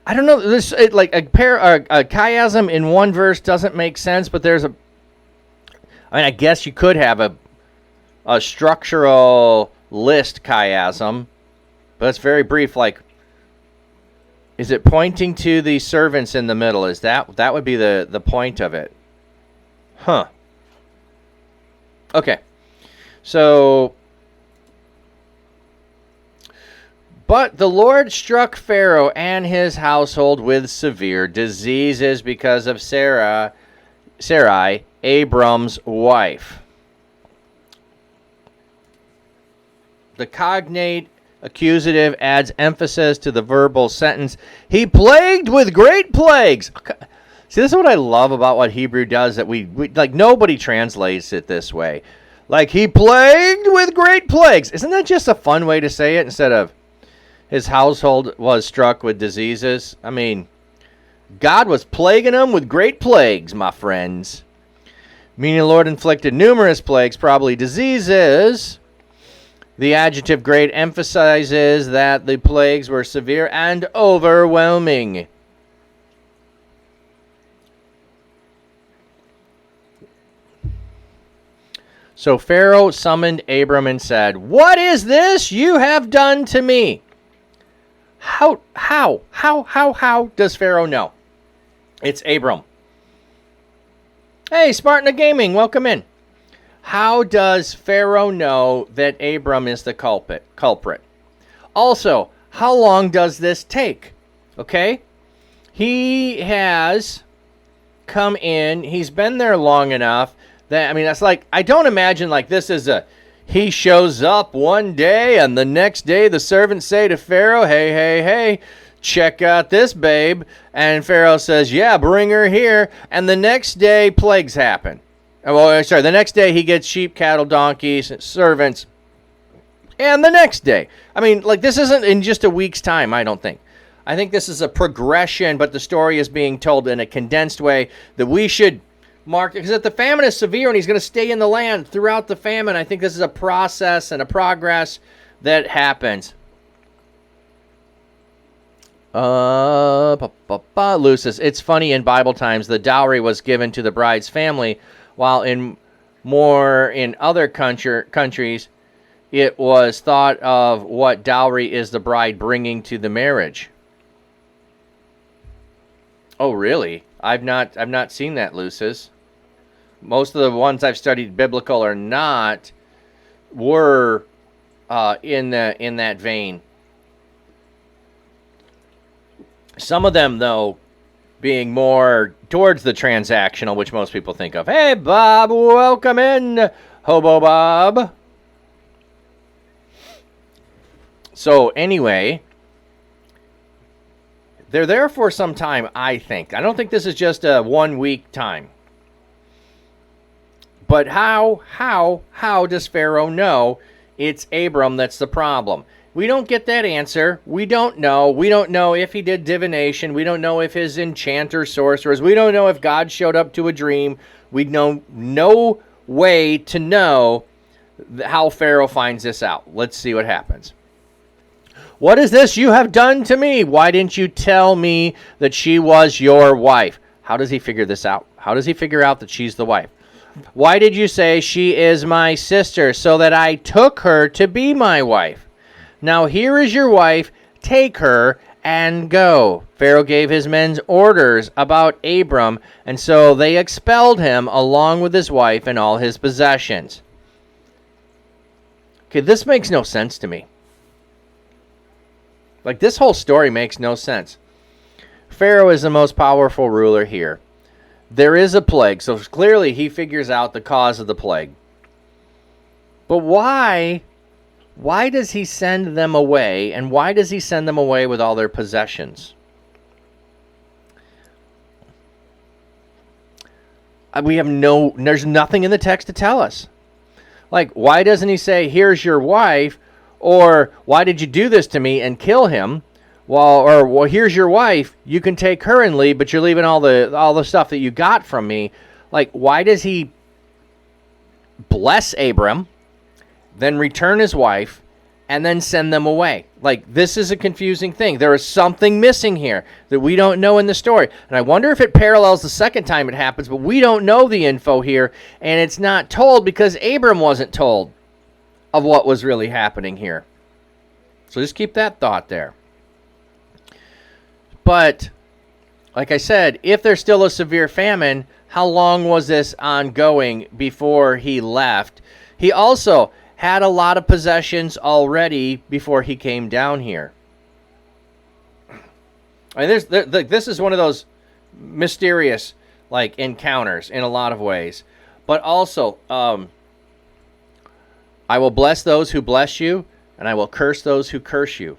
I don't know. This like a chiasm in one verse doesn't make sense, but there's a. I mean, I guess you could have a structural list chiasm, but it's very brief. Like, is it pointing to the servants in the middle? Is that would be the point of it? Huh. Okay. So, but the Lord struck Pharaoh and his household with severe diseases because of Sarai, Abram's wife. The cognate accusative adds emphasis to the verbal sentence. He plagued with great plagues. See, this is what I love about what Hebrew does, that we like nobody translates it this way. Like, he plagued with great plagues. Isn't that just a fun way to say it instead of his household was struck with diseases? I mean, God was plaguing them with great plagues, my friends. Meaning the Lord inflicted numerous plagues, probably diseases. The adjective great emphasizes that the plagues were severe and overwhelming. So Pharaoh summoned Abram and said, "What is this you have done to me?" How does Pharaoh know? It's Abram. Hey, Spartan of Gaming, welcome in. How does Pharaoh know that Abram is the culprit? Also, how long does this take? Okay? He has come in. He's been there long enough that, I mean, that's like, I don't imagine like this is he shows up one day and the next day the servants say to Pharaoh, hey, check out this babe. And Pharaoh says, yeah, bring her here. And the next day plagues happen. The next day he gets sheep, cattle, donkeys, servants. And the next day. I mean, like, this isn't in just a week's time, I don't think. I think this is a progression, but the story is being told in a condensed way that we should mark, because if the famine is severe and he's going to stay in the land throughout the famine, I think this is a process and a progress that happens. Lucis, it's funny, in Bible times, the dowry was given to the bride's family, while in other countries, it was thought of what dowry is the bride bringing to the marriage. Oh, really? I've not seen that, Lucis. Most of the ones I've studied, biblical or not, were in that vein. Some of them, though, being more towards the transactional, which most people think of. Hey, Bob, welcome in, Hobo Bob. So, anyway, they're there for some time, I think. I don't think this is just a 1 week time. But how does Pharaoh know it's Abram that's the problem? We don't get that answer. We don't know. We don't know if he did divination. We don't know if his enchanter sorcerers. We don't know if God showed up to a dream. We know no way to know how Pharaoh finds this out. Let's see what happens. What is this you have done to me? Why didn't you tell me that she was your wife? How does he figure this out? How does he figure out that she's the wife? Why did you say she is my sister, so that I took her to be my wife? Now here is your wife. Take her and go. Pharaoh gave his men orders about Abram, and so they expelled him along with his wife and all his possessions. Okay, this makes no sense to me. Like, this whole story makes no sense. Pharaoh is the most powerful ruler here. There is a plague, so clearly he figures out the cause of the plague. But why does he send them away, and why does he send them away with all their possessions? There's nothing in the text to tell us. Like, why doesn't he say, here's your wife, or why did you do this to me, and kill him? Well, here's your wife, you can take her and leave, but you're leaving all the stuff that you got from me. Like, why does he bless Abram, then return his wife, and then send them away? Like, this is a confusing thing. There is something missing here that we don't know in the story. And I wonder if it parallels the second time it happens, but we don't know the info here, and it's not told because Abram wasn't told of what was really happening here. So just keep that thought there. But, like I said, if there's still a severe famine, how long was this ongoing before he left? He also had a lot of possessions already before he came down here. I mean, this is one of those mysterious, like, encounters in a lot of ways. But also, I will bless those who bless you, and I will curse those who curse you.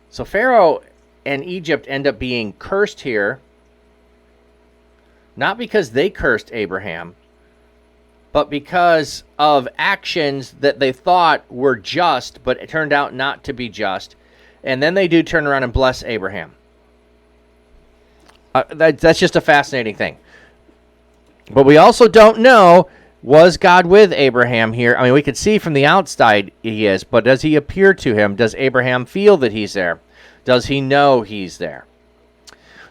So Pharaoh and Egypt end up being cursed here, not because they cursed Abraham, but because of actions that they thought were just, but it turned out not to be just. And then they do turn around and bless Abraham. That's just a fascinating thing. But we also don't know, was God with Abraham here? I mean, we could see from the outside he is, but does he appear to him? Does Abraham feel that he's there? Does he know he's there?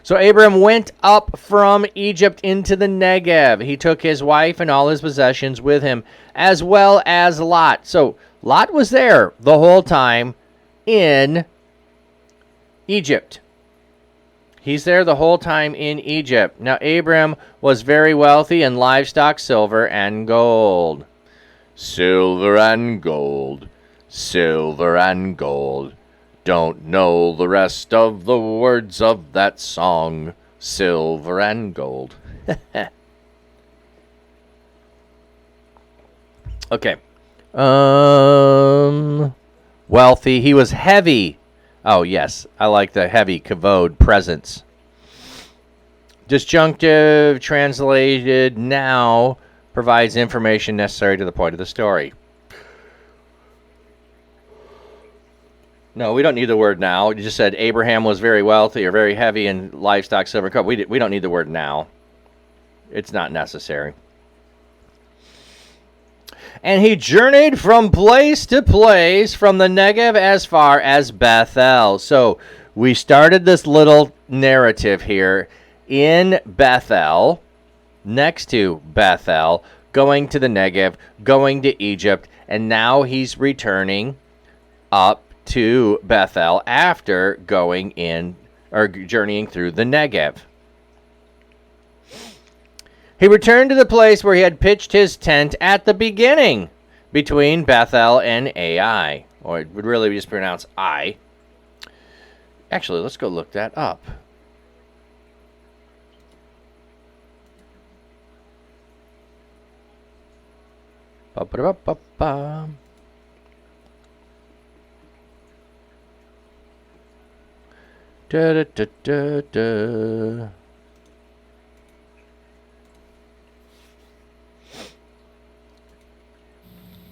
So Abram went up from Egypt into the Negev. He took his wife and all his possessions with him, as well as Lot. So Lot was there the whole time in Egypt. He's there the whole time in Egypt. Now Abram was very wealthy in livestock, silver, and gold. Silver and gold, silver and gold. Don't know the rest of the words of that song, silver and gold. Okay. Wealthy. He was heavy. Oh, yes. I like the heavy kavod presence. Disjunctive translated now provides information necessary to the point of the story. No, we don't need the word now. You just said Abraham was very wealthy or very heavy in livestock, silver, and gold. We don't need the word now. It's not necessary. And he journeyed from place to place, from the Negev as far as Bethel. So we started this little narrative here in Bethel, next to Bethel, going to the Negev, going to Egypt, and now he's returning up to Bethel after going in or journeying through the Negev. He returned to the place where he had pitched his tent at the beginning, between Bethel and Ai, or it would really be just pronounced I. Actually, let's go look that up. Ba-ba-da-ba-ba-ba. Da-da-da-da-da.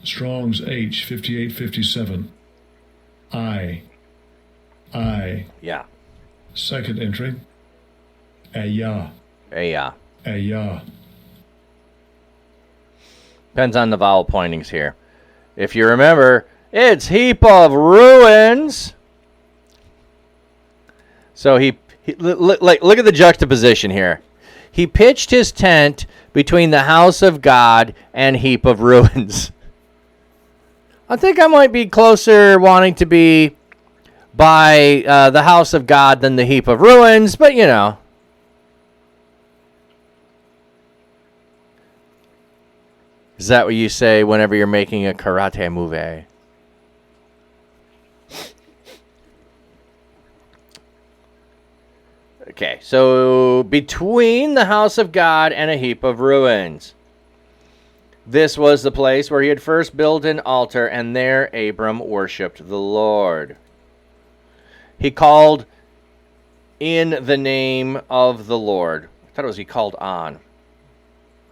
Strong's H 5857. I. Yeah. Second entry. Ayah. Yeah. Ayah. Depends on the vowel pointings here. If you remember, it's heap of ruins. So he look at the juxtaposition here. He pitched his tent between the house of God and heap of ruins. I think I might be closer wanting to be by the house of God than the heap of ruins, but you know. Is that what you say whenever you're making a karate movie? Okay, so between the house of God and a heap of ruins. This was the place where he had first built an altar, and there Abram worshipped the Lord. He called in the name of the Lord. I thought it was he called on.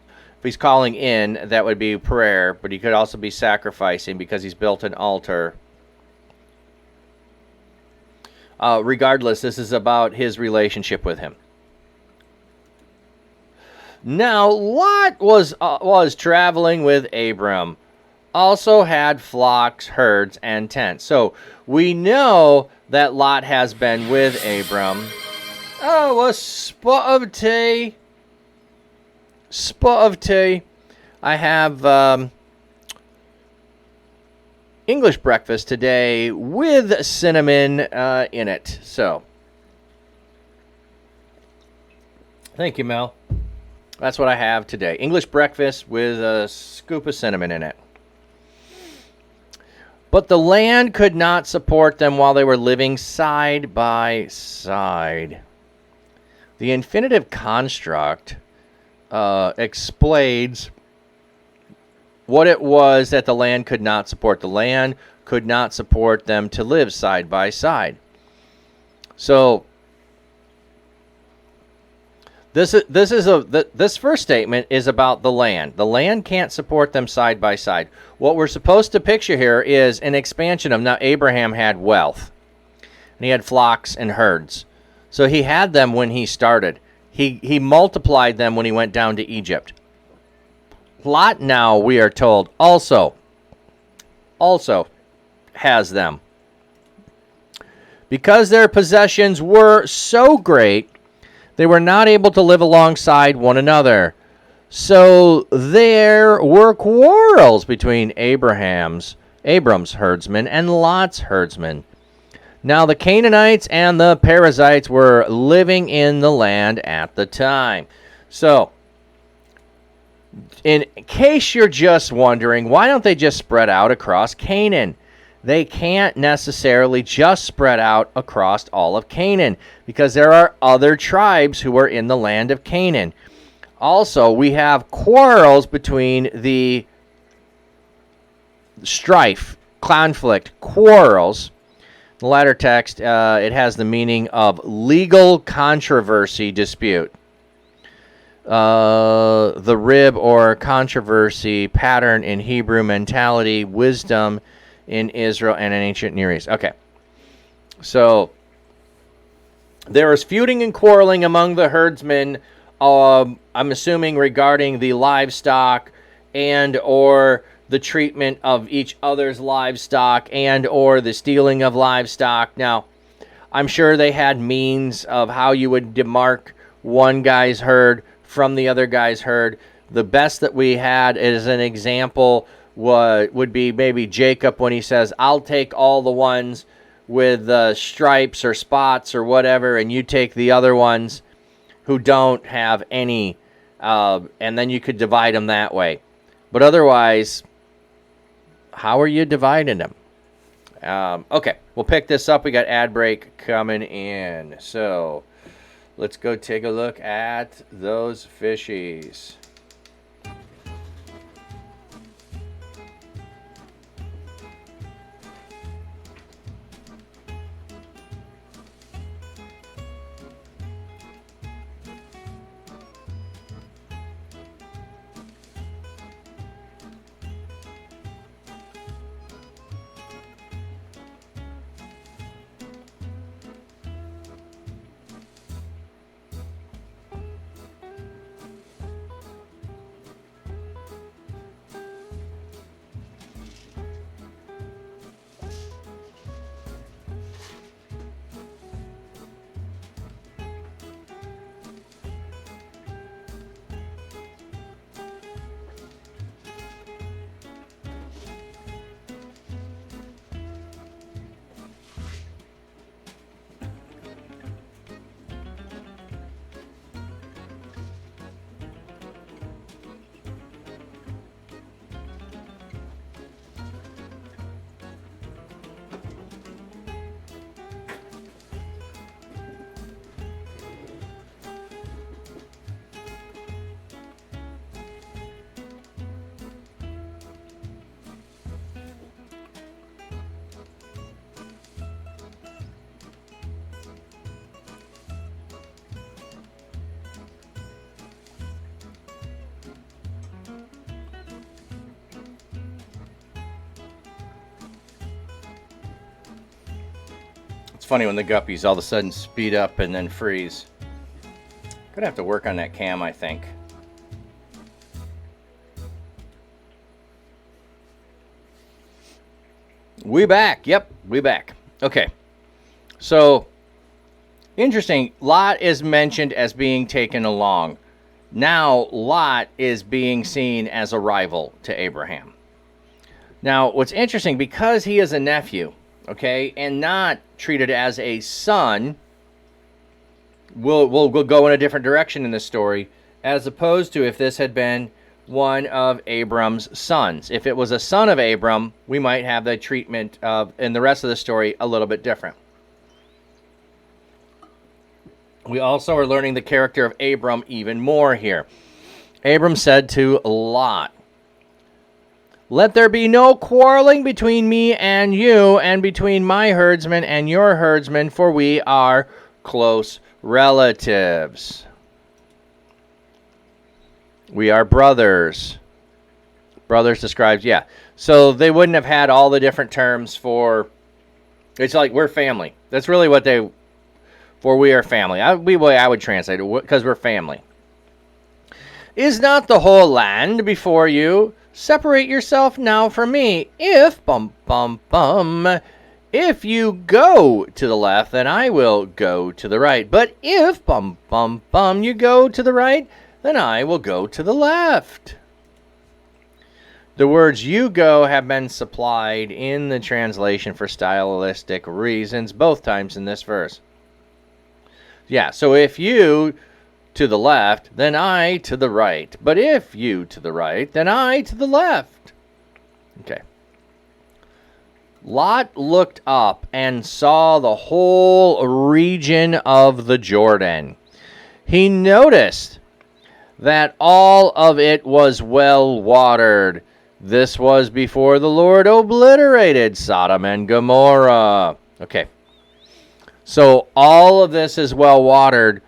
If he's calling in, that would be prayer, but he could also be sacrificing because he's built an altar. Regardless, this is about his relationship with him. Now, Lot was traveling with Abram, also had flocks, herds, and tents. So we know that Lot has been with Abram. Oh, a spot of tea. Spot of tea. I have English breakfast today with cinnamon in it. So, thank you, Mel. That's what I have today. English breakfast with a scoop of cinnamon in it. But the land could not support them while they were living side by side. The infinitive construct explains what it was that the land could not support. The land could not support them to live side by side. So this first statement is about the land. The land can't support them side by side. What we're supposed to picture here is an expansion of, now Abraham had wealth, and he had flocks and herds. So he had them when he started. He multiplied them when he went down to Egypt. Lot now, we are told, also has them. Because their possessions were so great They were not able to live alongside one another. So there were quarrels between Abram's herdsmen and Lot's herdsmen. Now the Canaanites and the Perizzites were living in the land at the time. So, in case you're just wondering, why don't they just spread out across Canaan? They can't necessarily just spread out across all of Canaan because there are other tribes who are in the land of Canaan. Also, we have quarrels between the strife, conflict, quarrels. The latter text, it has the meaning of legal controversy, dispute. The rib or controversy pattern in Hebrew mentality, wisdom in Israel and in ancient Near East. Okay. So there is feuding and quarreling among the herdsmen, I'm assuming regarding the livestock and or the treatment of each other's livestock and or the stealing of livestock. Now, I'm sure they had means of how you would demark one guy's herd from the other guy's herd. The best that we had as an example would be maybe Jacob when he says, I'll take all the ones with stripes or spots or whatever, and you take the other ones who don't have any, and then you could divide them that way. But otherwise, how are you dividing them? Okay, we'll pick this up. We got ad break coming in. So let's go take a look at those fishies. It's funny when the guppies all of a sudden speed up and then freeze. Gonna have to work on that cam, I think. We back. Yep, we back. Okay. So, interesting. Lot is mentioned as being taken along. Now, Lot is being seen as a rival to Abraham. Now, what's interesting, because he is a nephew, okay, and not treated as a son, we'll go in a different direction in this story, as opposed to if this had been one of Abram's sons. If it was a son of Abram, we might have the treatment of, in the rest of the story, a little bit different. We also are learning the character of Abram even more here. Abram said to Lot, "Let there be no quarreling between me and you, and between my herdsmen and your herdsmen, for we are close relatives. We are brothers." Brothers describes, yeah. So they wouldn't have had all the different terms for, it's like we're family. That's really what they, for we are family. I would translate it, because we're family. "Is not the whole land before you? Separate yourself now from me. If if you go to the left, then I will go to the right. But if, you go to the right, then I will go to the left. The words you go have been supplied in the translation for stylistic reasons both times in this verse. Yeah, so if you to the left, then I to the right. But if you to the right, then I to the left. Okay. Lot looked up and saw the whole region of the Jordan. He noticed that all of it was well watered. This was before the Lord obliterated Sodom and Gomorrah. Okay. So all of this is well watered.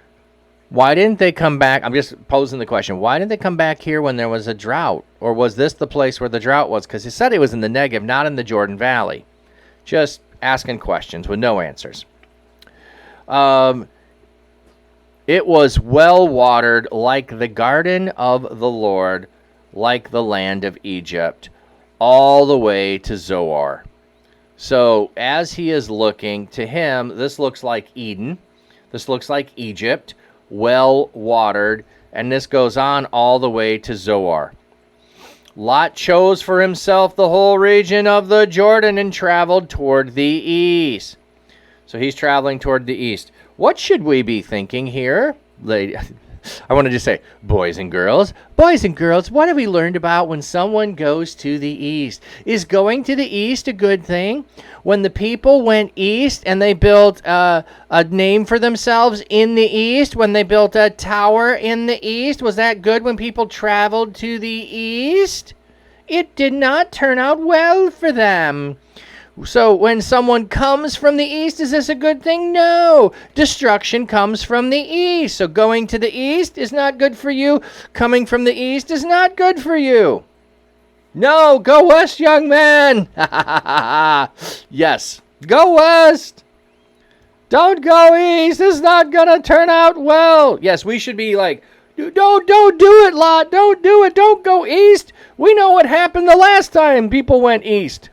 Why didn't they come back? I'm just posing the question. Why didn't they come back here when there was a drought? Or was this the place where the drought was? Because he said it was in the Negev, not in the Jordan Valley. Just asking questions with no answers. It was well watered like the garden of the Lord, like the land of Egypt, all the way to Zoar. So as he is looking, to him, this looks like Eden. This looks like Egypt, well watered, and this goes on all the way to Zoar. Lot chose for himself the whole region of the Jordan and traveled toward the east. So he's traveling toward the east. What should we be thinking here? I want to just say, boys and girls, what have we learned about when someone goes to the east? Is going to the east a good thing? When the people went east and they built a name for themselves in the east, when they built a tower in the east, was that good when people traveled to the east? It did not turn out well for them. So when someone comes from the east, is this a good thing? No. Destruction comes from the east. So going to the east is not good for you. Coming from the east is not good for you. No, go west, young man. Yes, go west. Don't go east. It's not going to turn out well. Yes, we should be like, don't do it, Lot. Don't do it. Don't go east. We know what happened the last time people went east.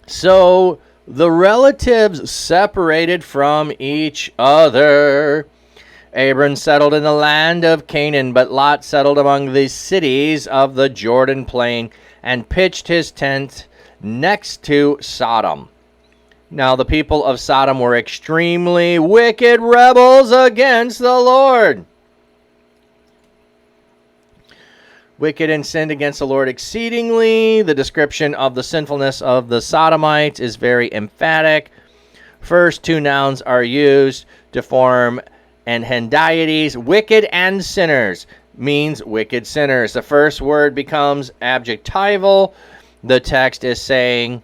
So the relatives separated from each other. Abram settled in the land of Canaan, but Lot settled among the cities of the Jordan plain and pitched his tent next to Sodom. Now the people of Sodom were extremely wicked rebels against the Lord. Wicked and sinned against the Lord exceedingly. The description of the sinfulness of the Sodomites is very emphatic. First two nouns are used to form and hendiades. Wicked and sinners means wicked sinners. The first word becomes adjectival. The text is saying,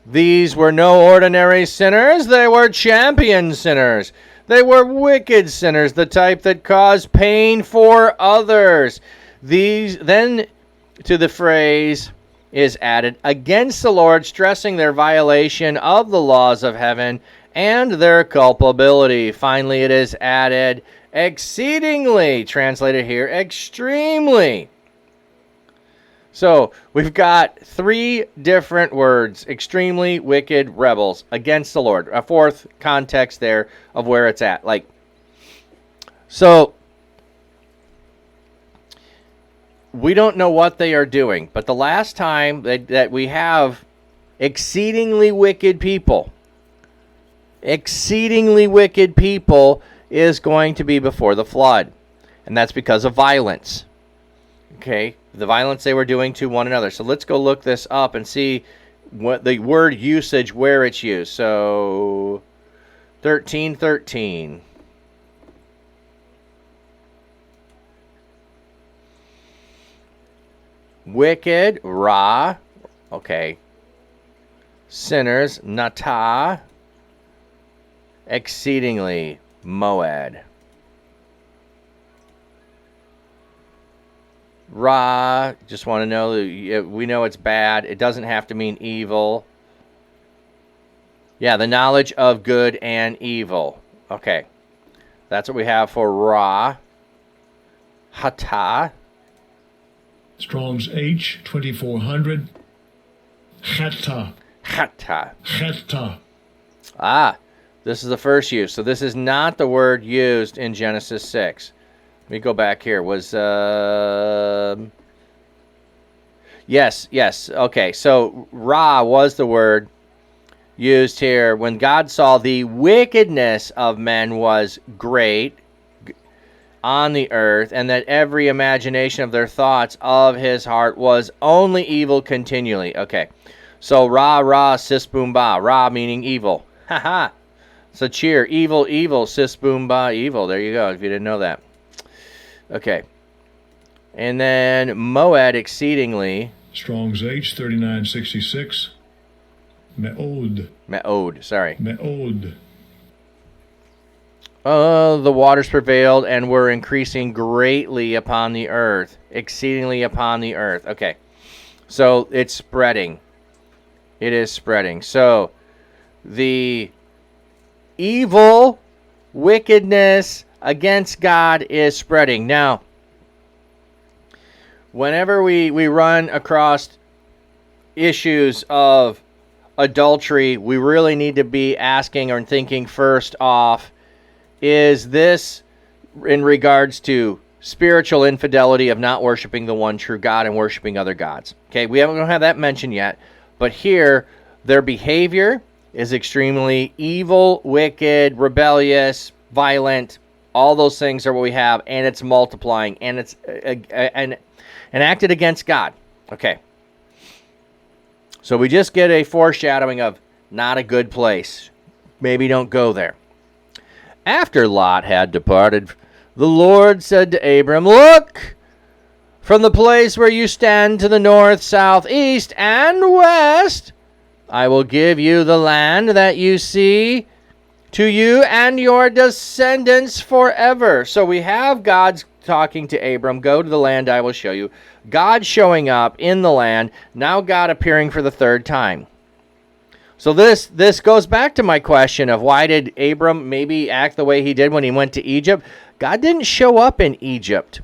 these were no ordinary sinners. They were champion sinners. They were wicked sinners, the type that caused pain for others. These then to the phrase is added against the Lord, stressing their violation of the laws of heaven and their culpability. Finally, it is added exceedingly, translated here, extremely. So we've got three different words: extremely wicked rebels against the Lord. A fourth context there of where it's at. So we don't know what they are doing, but the last time that we have exceedingly wicked people is going to be before the flood. And that's because of violence. Okay, the violence they were doing to one another. So let's go look this up and see what the word usage, where it's used. So 13:13. Wicked, Ra. Okay. Sinners, Natah. Exceedingly, Moed. Ra, just want to know, we know it's bad. It doesn't have to mean evil. Yeah, the knowledge of good and evil. Okay. That's what we have for Ra. Hatah. Strong's H 2400. Cheta. Chata. Cheta. Ah, this is the first use. So this is not the word used in Genesis 6. Let me go back here. Yes. Okay, so Ra was the word used here when God saw the wickedness of men was great on the earth, and that every imagination of their thoughts of his heart was only evil continually. Okay, so Ra, sis boom ba. Ra meaning evil. Haha. So cheer, evil, sis boom ba, evil. There you go, if you didn't know that. Okay. And then Moed, exceedingly. Strong's H 3966. Me'od, sorry. Me'od. The waters prevailed and were increasing greatly upon the earth. Exceedingly upon the earth. Okay. So it's spreading. It is spreading. So the evil wickedness against God is spreading. Now, whenever we run across issues of adultery, we really need to be asking or thinking first off, is this in regards to spiritual infidelity of not worshiping the one true God and worshiping other gods? Okay, we don't have that mentioned yet, but here their behavior is extremely evil, wicked, rebellious, violent. All those things are what we have, and it's multiplying, and it's and acted against God. Okay. So we just get a foreshadowing of not a good place. Maybe don't go there. After Lot had departed, the Lord said to Abram, "Look, from the place where you stand to the north, south, east, and west, I will give you the land that you see, to you and your descendants forever." So we have God's talking to Abram, go to the land I will show you. God showing up in the land, now God appearing for the third time. So this goes back to my question of why did Abram maybe act the way he did when he went to Egypt? God didn't show up in Egypt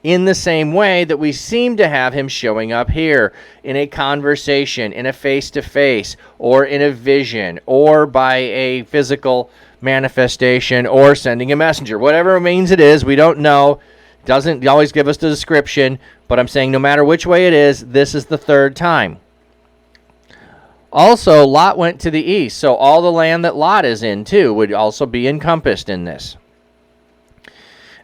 in the same way that we seem to have him showing up here in a conversation, in a face-to-face, or in a vision, or by a physical manifestation, or sending a messenger. Whatever means it is, we don't know. It doesn't always give us the description, but I'm saying no matter which way it is, this is the third time. Also, Lot went to the east, so all the land that Lot is in, too, would also be encompassed in this.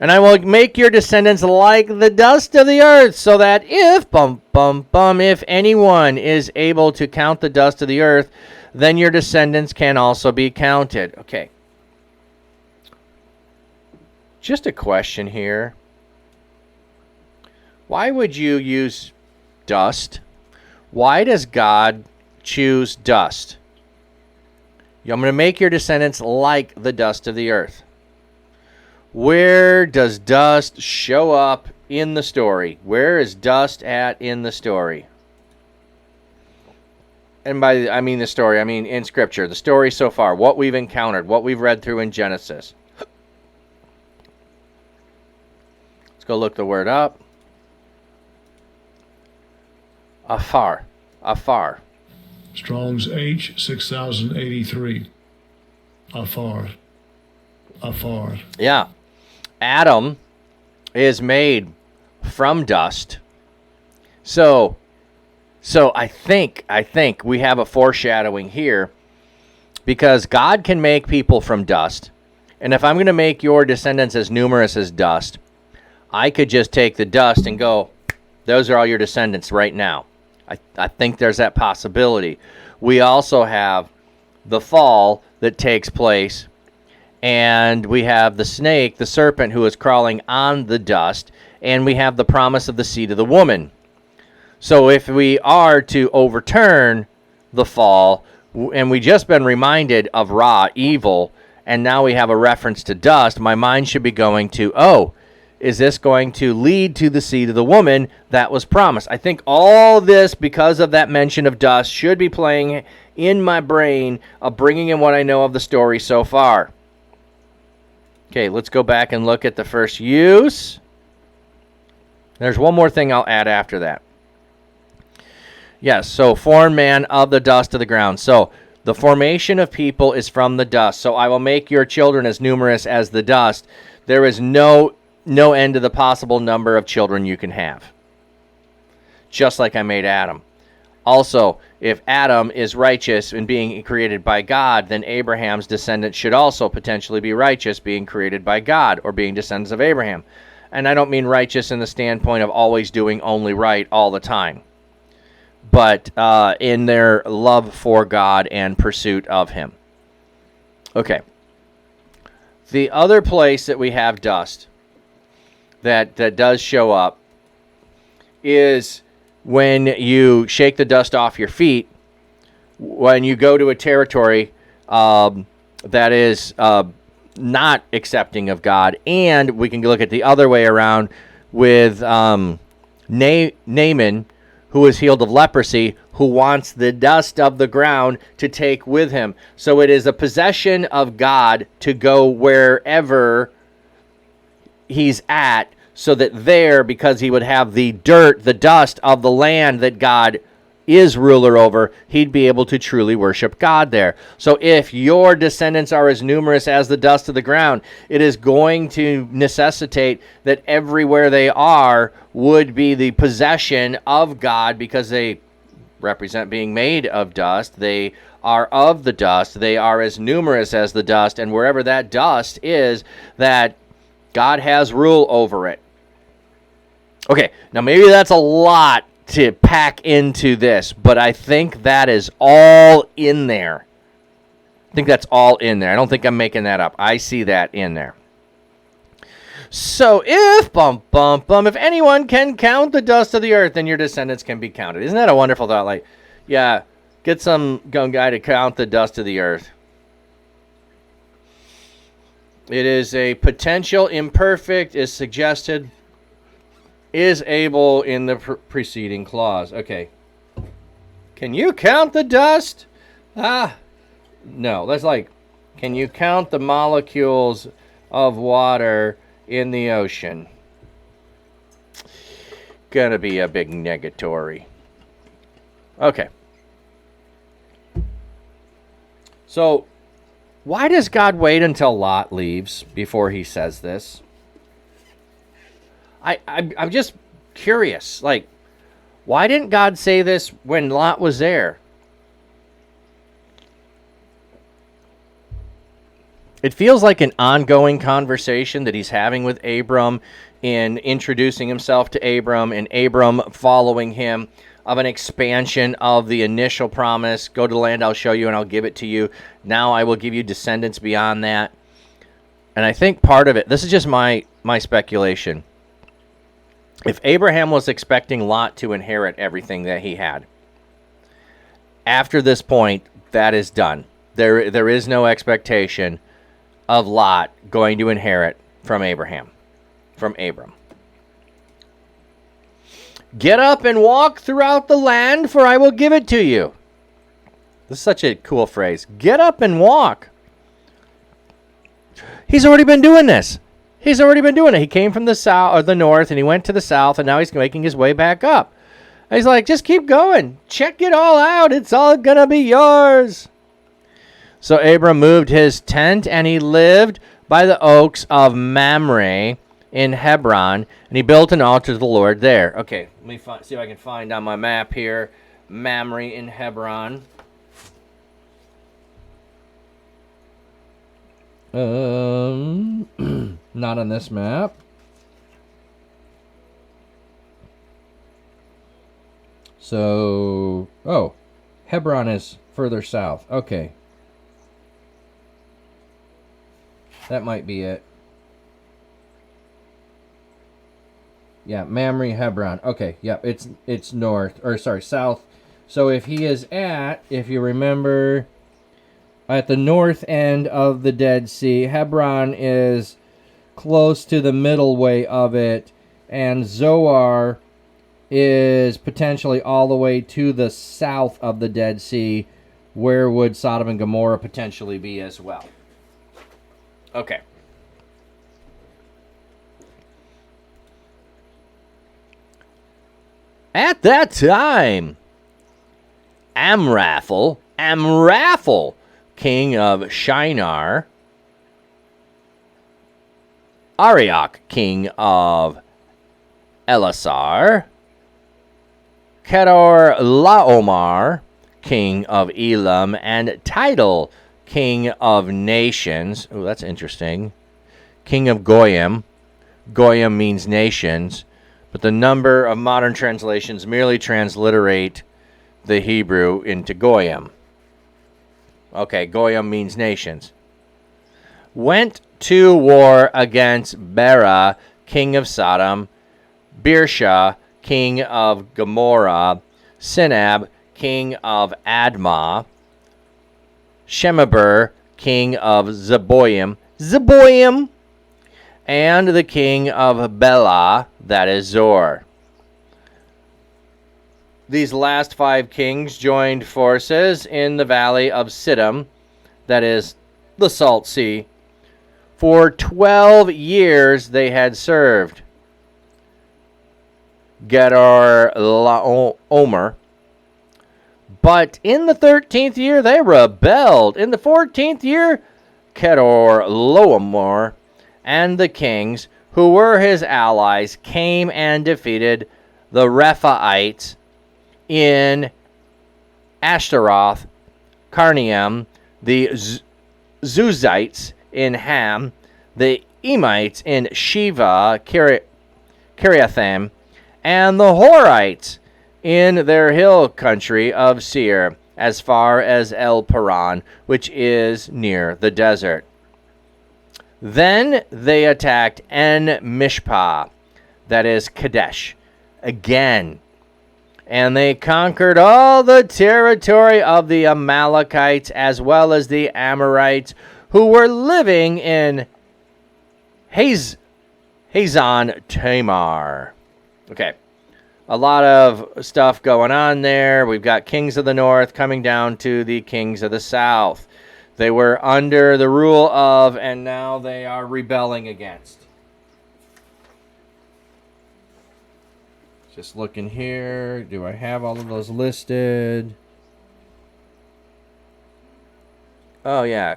And I will make your descendants like the dust of the earth, so that if anyone is able to count the dust of the earth, then your descendants can also be counted. Okay. Just a question here. Why would you use dust? Why does God choose dust? I'm going to make your descendants like the dust of the earth. Where does dust show up in the story? Where is dust at in the story? And by I mean the story, I mean in Scripture. The story so far, what we've encountered, what we've read through in Genesis. Let's go look the word up. Afar. Afar. Strong's H 6083. Afar. Afar. Yeah. Adam is made from dust. So I think we have a foreshadowing here, because God can make people from dust. And if I'm going to make your descendants as numerous as dust, I could just take the dust and go, those are all your descendants right now. I think there's that possibility. We also have the fall that takes place, and we have the snake, the serpent, who is crawling on the dust, and we have the promise of the seed of the woman. So if we are to overturn the fall, and we just been reminded of Ra, evil, and now we have a reference to dust, my mind should be going to, oh, is this going to lead to the seed of the woman that was promised? I think all this, because of that mention of dust, should be playing in my brain of bringing in what I know of the story so far. Okay, let's go back and look at the first use. There's one more thing I'll add after that. Yes, so form man of the dust of the ground. So the formation of people is from the dust. So I will make your children as numerous as the dust. There is no end to the possible number of children you can have. Just like I made Adam. Also, if Adam is righteous in being created by God, then Abraham's descendants should also potentially be righteous, being created by God, or being descendants of Abraham. And I don't mean righteous in the standpoint of always doing only right all the time, but in their love for God and pursuit of Him. Okay. The other place that we have dust that does show up is when you shake the dust off your feet, when you go to a territory that is not accepting of God. And we can look at the other way around with Naaman, who is healed of leprosy, who wants the dust of the ground to take with him. So it is a possession of God to go wherever he's at, so that there, because he would have the dirt, the dust of the land that God is ruler over, he'd be able to truly worship God there. So if your descendants are as numerous as the dust of the ground, it is going to necessitate that everywhere they are would be the possession of God, because they represent being made of dust. They are of the dust. They are as numerous as the dust. And wherever that dust is, that God has rule over it. Okay, now maybe that's a lot to pack into this, but I think that is all in there. I think that's all in there. I don't think I'm making that up. I see that in there. So if, if anyone can count the dust of the earth, then your descendants can be counted. Isn't that a wonderful thought? Like, yeah, get some guy to count the dust of the earth. It is a potential imperfect, is suggested, is able in the preceding clause. Okay. Can you count the dust? No. That's like, can you count the molecules of water in the ocean? Gonna be a big negatory. Okay. So, why does God wait until Lot leaves before he says this? I'm just curious. Like, why didn't God say this when Lot was there? It feels like an ongoing conversation that he's having with Abram in introducing himself to Abram and Abram following him, of an expansion of the initial promise. Go to the land I'll show you and I'll give it to you. Now I will give you descendants beyond that. And I think part of it, this is just my speculation. If Abraham was expecting Lot to inherit everything that he had, after this point, that is done. There is no expectation of Lot going to inherit from Abram. Get up and walk throughout the land, for I will give it to you. This is such a cool phrase. Get up and walk. He's already been doing this. He's already been doing it. He came from the south or the north, and he went to the south, and now he's making his way back up. And he's like, just keep going. Check it all out. It's all going to be yours. So Abram moved his tent, and he lived by the oaks of Mamre in Hebron, and he built an altar to the Lord there. Okay, let me see if I can find on my map here Mamre in Hebron. Not on this map. So, Hebron is further south. Okay. That might be it. Yeah, Mamre, Hebron. Okay, yep, it's north, or sorry, south. So if he is if you remember, at the north end of the Dead Sea, Hebron is close to the middle way of it, and Zoar is potentially all the way to the south of the Dead Sea. Where would Sodom and Gomorrah potentially be as well? Okay. At that time, Amraphel, king of Shinar, Arioch, king of Elasar, Kedar Laomar, king of Elam, and Tidal, king of nations. Oh, that's interesting. King of Goyim. Goyim means nations, but the number of modern translations merely transliterate the Hebrew into Goyim. Okay, Goyim means nations. Went to war against Bera, king of Sodom, Birsha, king of Gomorrah, Sinab, king of Admah, Shemeber, king of Zeboim, and the king of Bela, that is Zor. These last 5 kings joined forces in the valley of Siddim, that is the Salt Sea. For 12 years they had served Gedor Laomer. But in the 13th year they rebelled. In the 14th year, Kedor Laomer and the kings who were his allies came and defeated the Rephaites in Ashtaroth, Carnaim, the Zuzites in Ham, the Emites in Shiva, Kiriathaim, and the Horites in their hill country of Seir, as far as El Paran, which is near the desert. Then they attacked En Mishpah, that is Kadesh, again. And they conquered all the territory of the Amalekites as well as the Amorites who were living in Hazon Tamar. Okay. A lot of stuff going on there. We've got kings of the north coming down to the kings of the south. They were under the rule of, and now they are rebelling against. Just looking here. Do I have all of those listed? Oh, yeah.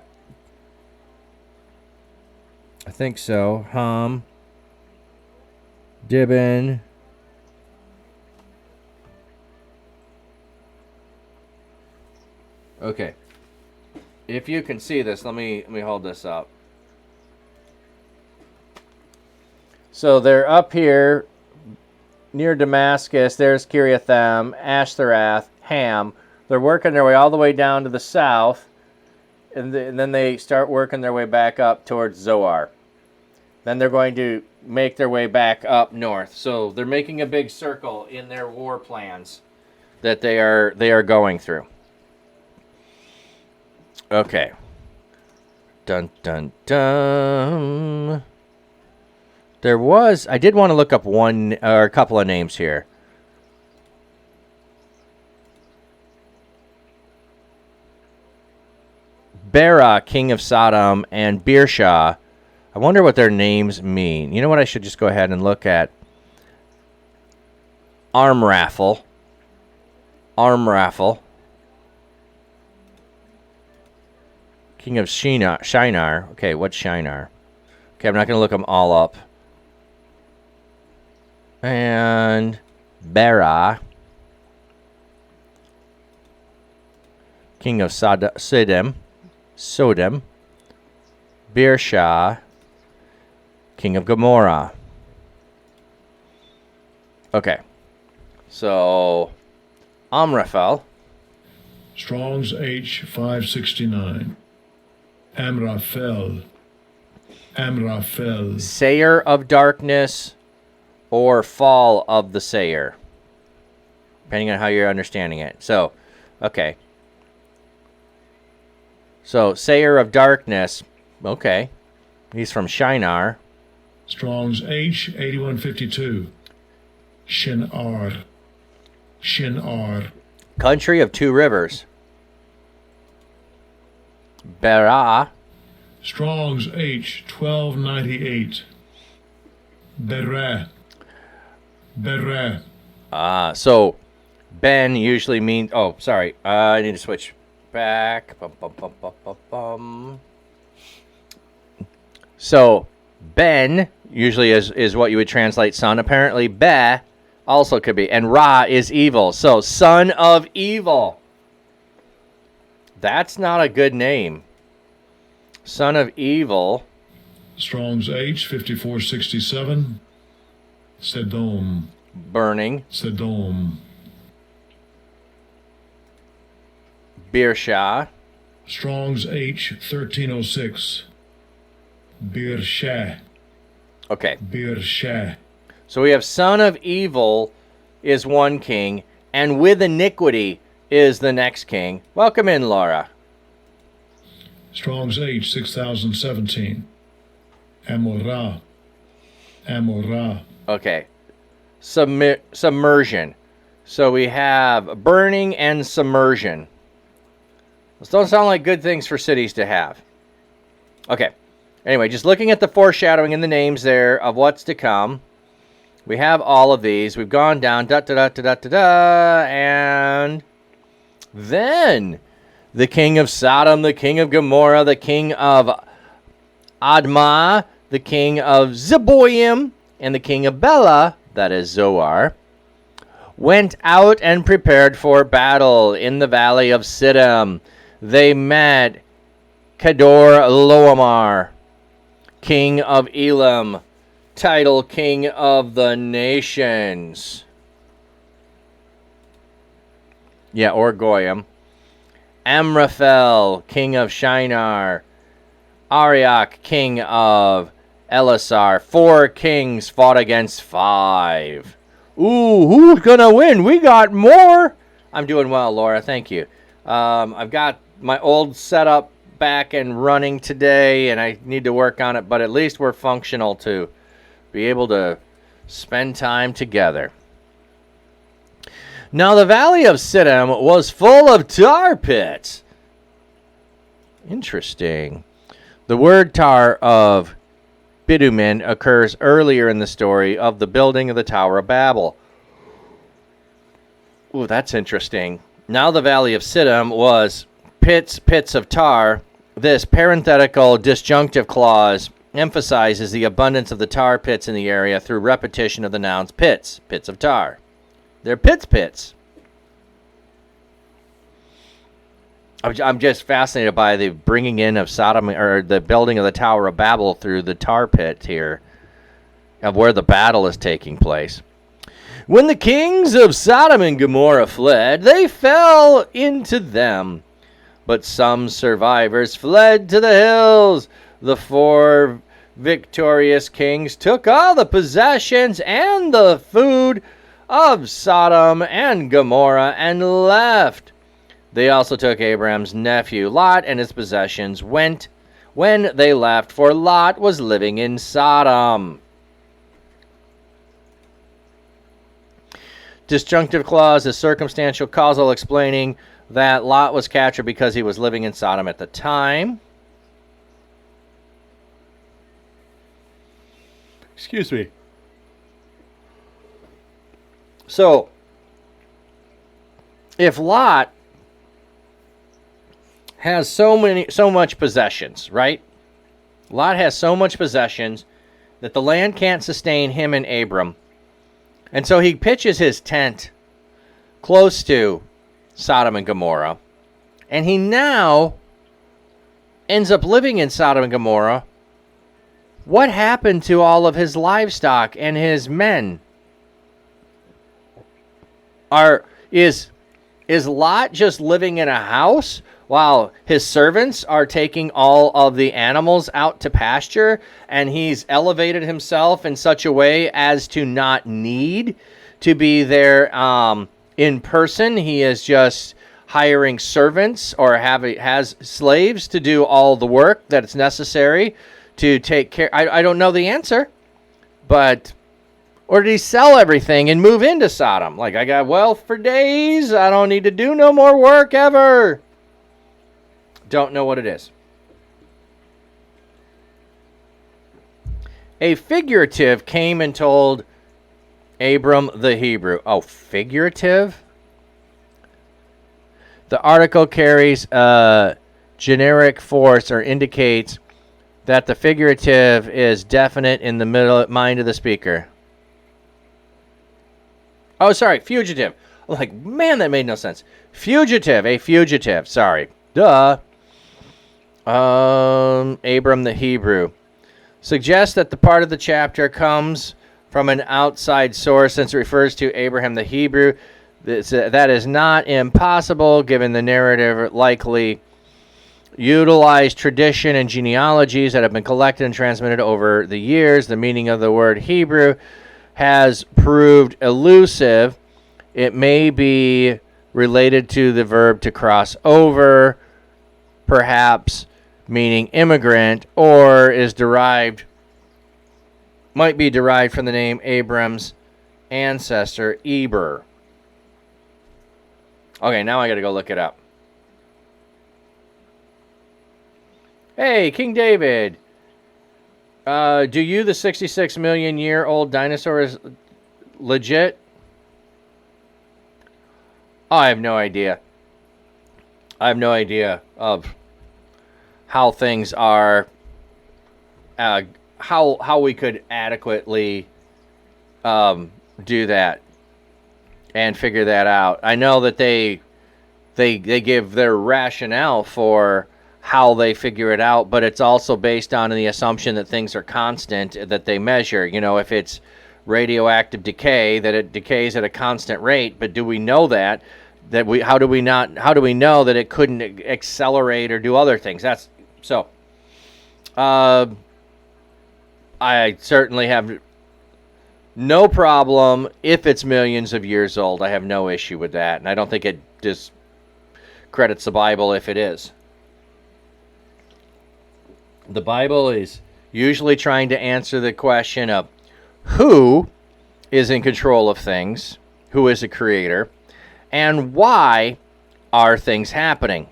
I think so. Ham. Dibon. Okay. If you can see this, let me hold this up. So they're up here near Damascus. There's Kiriathaim, Ashtaroth, Ham. They're working their way all the way down to the south, and then they start working their way back up towards Zoar. Then they're going to make their way back up north. So they're making a big circle in their war plans that they are going through. Okay. Dun, dun, dun. I did want to look up one or a couple of names here. Bera, king of Sodom, and Birsha. I wonder what their names mean. You know what? I should just go ahead and look at Amraphel. King of Shinar. Okay, what's Shinar? Okay, I'm not going to look them all up. And Bera. King of Sodom. Birsha. King of Gomorrah. Okay. So, Amraphel. Strong's H 569. Amraphel. Sayer of darkness or fall of the sayer, depending on how you're understanding it. So, okay. So, sayer of darkness, okay. He's from Shinar. Strong's H 8152. Shinar. Country of two rivers. Bera. Strong's H 1298. Bera. So Ben usually means... Oh, sorry. I need to switch back. Bum, bum, bum, bum, bum, bum. So Ben usually is what you would translate son. Apparently Be also could be. And Ra is evil. So son of evil. That's not a good name. Son of evil. Strong's H 5467. Sedom. Burning. Sedom. Birsha. Strong's H 1306. Birsha. Okay. Birsha. So we have son of evil is one king, and with iniquity is the next king. Welcome in, Laura. Strong's H 6017. Amorah. Amorah. Okay. Submersion. So we have burning and submersion. Those don't sound like good things for cities to have. Okay. Anyway, just looking at the foreshadowing in the names there of what's to come. We have all of these. We've gone down, da-da-da-da-da-da, and then the king of Sodom, the king of Gomorrah, the king of Admah, the king of Zeboim, and the king of Bela, that is Zoar, went out and prepared for battle in the valley of Siddim. They met Kedor Loamar, king of Elam, title king of the nations. Yeah, or Goyim. Amraphel, king of Shinar. Arioch, king of Elasar. 4 kings fought against 5. Ooh, who's gonna win? We got more. I'm doing well, Laura. Thank you. I've got my old setup back and running today, and I need to work on it, but at least we're functional to be able to spend time together. Now the valley of Siddim was full of tar pits. Interesting. The word tar of bitumen occurs earlier in the story of the building of the Tower of Babel. Ooh, that's interesting. Now the valley of Siddim was pits of tar. This parenthetical disjunctive clause emphasizes the abundance of the tar pits in the area through repetition of the nouns pits of tar. They're pits. I'm just fascinated by the bringing in of Sodom, or the building of the Tower of Babel through the tar pit here, of where the battle is taking place. When the kings of Sodom and Gomorrah fled, they fell into them. But some survivors fled to the hills. The 4 victorious kings took all the possessions and the food of Sodom and Gomorrah and left. They also took Abraham's nephew Lot and his possessions when they left, for Lot was living in Sodom. Disjunctive clause is circumstantial causal, explaining that Lot was captured because he was living in Sodom at the time. Excuse me. So, if Lot has so much possessions, right? Lot has so much possessions that the land can't sustain him and Abram. And so he pitches his tent close to Sodom and Gomorrah. And he now ends up living in Sodom and Gomorrah. What happened to all of his livestock and his men? Is Lot just living in a house while his servants are taking all of the animals out to pasture, and he's elevated himself in such a way as to not need to be there in person? He is just hiring servants or has slaves to do all the work that's necessary to take care. I don't know the answer, but... Or did he sell everything and move into Sodom? Like, I got wealth for days. I don't need to do no more work ever. Don't know what it is. A figurative came and told Abram the Hebrew. Oh, figurative? The article carries a generic force or indicates that the figurative is definite in the mind of the speaker. Oh, sorry, fugitive. I'm like, man, that made no sense. Fugitive, a fugitive. Sorry. Duh. Abram the Hebrew. Suggests that the part of the chapter comes from an outside source since it refers to Abraham the Hebrew. That is not impossible given the narrative likely utilized tradition and genealogies that have been collected and transmitted over the years. The meaning of the word Hebrew has proved elusive. It may be related to the verb to cross over, perhaps meaning immigrant, or might be derived from the name Abram's ancestor, Eber. Okay, now I got to go look it up. Hey, King David. Do you, the 66 million year old dinosaur, is legit? Oh, I have no idea. I have no idea of how things are, how we could adequately do that and figure that out. I know that they give their rationale for how they figure it out, but it's also based on the assumption that things are constant that they measure. You know, if it's radioactive decay, that it decays at a constant rate. But do we know that how do we know that it couldn't accelerate or do other things? That's so. I certainly have no problem if it's millions of years old. I have no issue with that, and I don't think it discredits the Bible if it is. The Bible is usually trying to answer the question of who is in control of things, who is a creator, and why are things happening.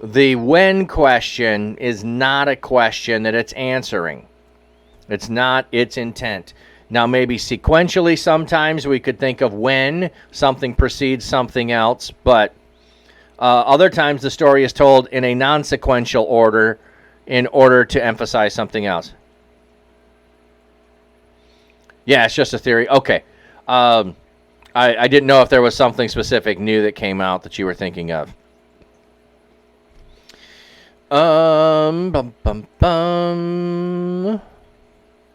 The when question is not a question that it's answering. It's not its intent. Now, maybe sequentially sometimes we could think of when something precedes something else, but other times the story is told in a non-sequential order in order to emphasize something else. Yeah, it's just a theory. Okay. I didn't know if there was something specific new that came out that you were thinking of.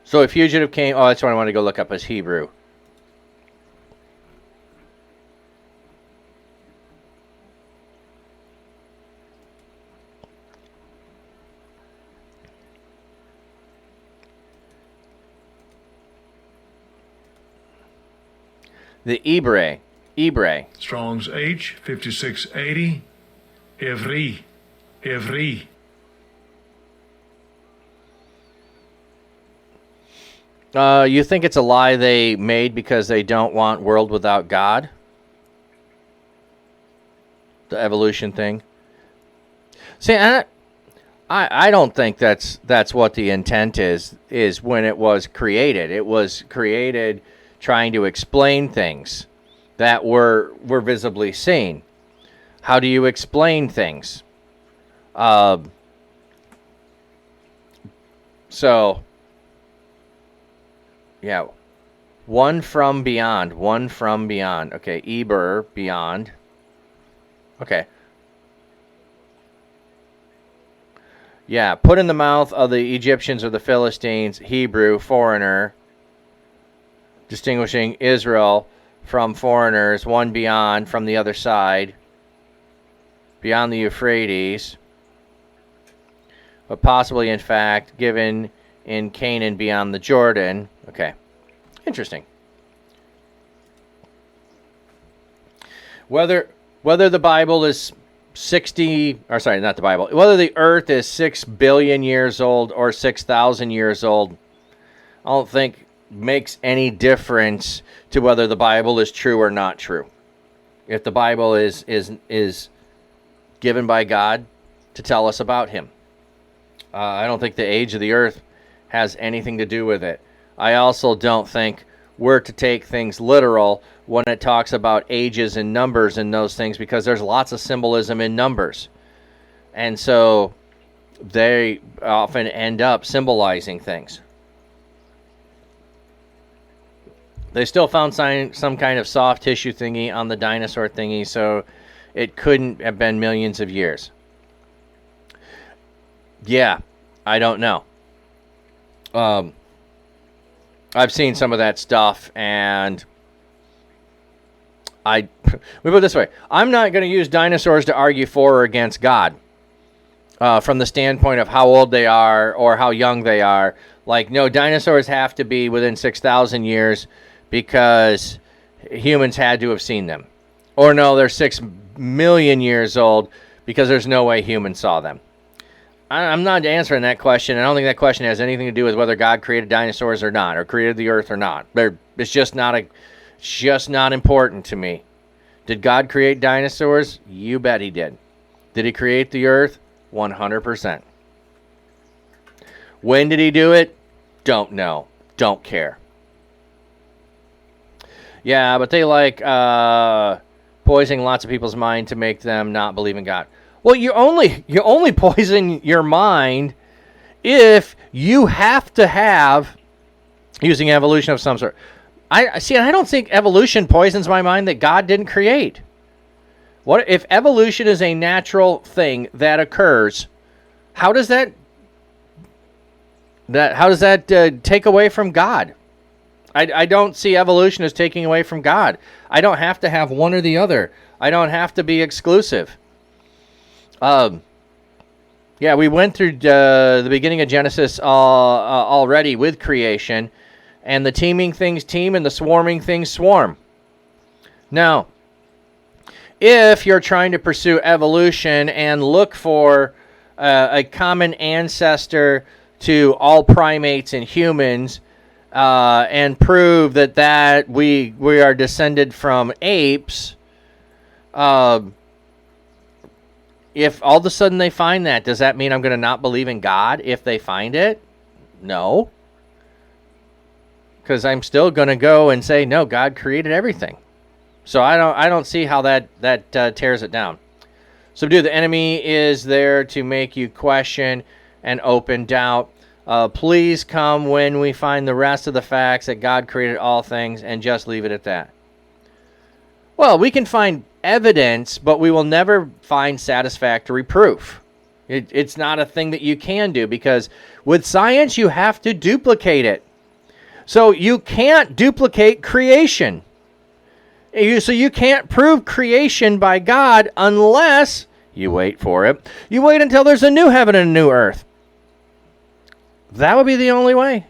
So a fugitive came... Oh, that's what I wanted to go look up as Hebrew. The Ebre. Strong's H, 5680. Evri. You think it's a lie they made because they don't want world without God? The evolution thing. See, I don't think that's what the intent is when it was created. It was created trying to explain things that were visibly seen. How do you explain things? So, yeah. One from beyond. Okay, Eber, beyond. Okay. Yeah, put in the mouth of the Egyptians or the Philistines, Hebrew, foreigner, distinguishing Israel from foreigners, one beyond, from the other side, beyond the Euphrates, but possibly, in fact, given in Canaan beyond the Jordan. Okay, interesting. Whether the Bible is whether the earth is 6 billion years old or 6,000 years old, I don't think makes any difference to whether the Bible is true or not true. If the Bible is given by God to tell us about him. I don't think the age of the earth has anything to do with it. I also don't think we're to take things literal when it talks about ages and numbers and those things, because there's lots of symbolism in numbers. And so they often end up symbolizing things. They still found some kind of soft tissue thingy on the dinosaur thingy, so it couldn't have been millions of years. Yeah, I don't know. I've seen some of that stuff, and we put it this way. I'm not going to use dinosaurs to argue for or against God from the standpoint of how old they are or how young they are. Like, no, dinosaurs have to be within 6,000 years because humans had to have seen them. Or no, they're 6 million years old because there's no way humans saw them. I'm not answering that question. I don't think that question has anything to do with whether God created dinosaurs or not, or created the earth or not. It's just not important to me. Did God create dinosaurs? You bet he did. Did he create the earth? 100%. When did he do it? Don't know. Don't care. Yeah, but they like poisoning lots of people's mind to make them not believe in God. Well, you only poison your mind if you have to have using evolution of some sort. I don't think evolution poisons my mind that God didn't create. What if evolution is a natural thing that occurs? How does that take away from God? I don't see evolution as taking away from God. I don't have to have one or the other. I don't have to be exclusive. Yeah, we went through the beginning of Genesis already with creation, and the teeming things teem and the swarming things swarm. Now, if you're trying to pursue evolution and look for a common ancestor to all primates and humans, and prove that we are descended from apes, if all of a sudden they find that, does that mean I'm going to not believe in God if they find it? No. Because I'm still going to go and say, no, God created everything. So I don't see how that tears it down. Subdue the enemy is there to make you question and open doubt. Please come when we find the rest of the facts that God created all things, and just leave it at that. Well, we can find evidence, but we will never find satisfactory proof. It's not a thing that you can do, because with science you have to duplicate it. So you can't duplicate creation. So you can't prove creation by God unless you wait for it. You wait until there's a new heaven and a new earth. That would be the only way.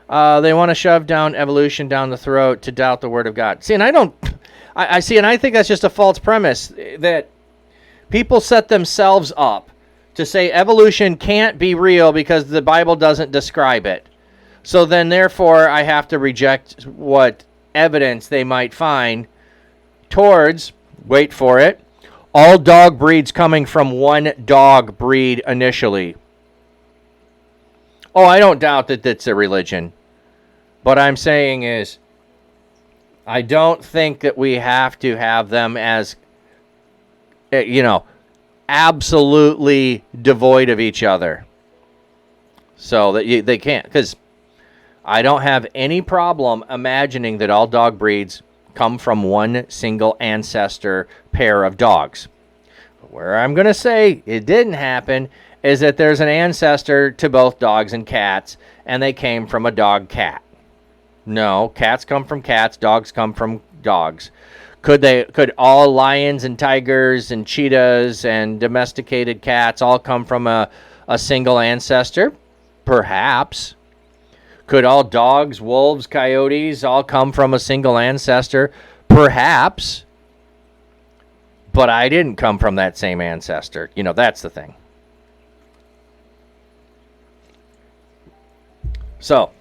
They want to shove down evolution down the throat to doubt the word of God. See, and I think that's just a false premise, that people set themselves up to say evolution can't be real because the Bible doesn't describe it. So then, therefore, I have to reject what evidence they might find towards, wait for it, all dog breeds coming from one dog breed initially. Oh, I don't doubt that that's a religion. What I'm saying is, I don't think that we have to have them as, absolutely devoid of each other. So that they can't. Because I don't have any problem imagining that all dog breeds come from one single ancestor pair of dogs. Where I'm going to say it didn't happen is that there's an ancestor to both dogs and cats, and they came from a dog-cat. No, cats come from cats, dogs come from dogs. Could all lions and tigers and cheetahs and domesticated cats all come from a single ancestor? Perhaps. Could all dogs, wolves, coyotes all come from a single ancestor? Perhaps. But I didn't come from that same ancestor. That's the thing. So,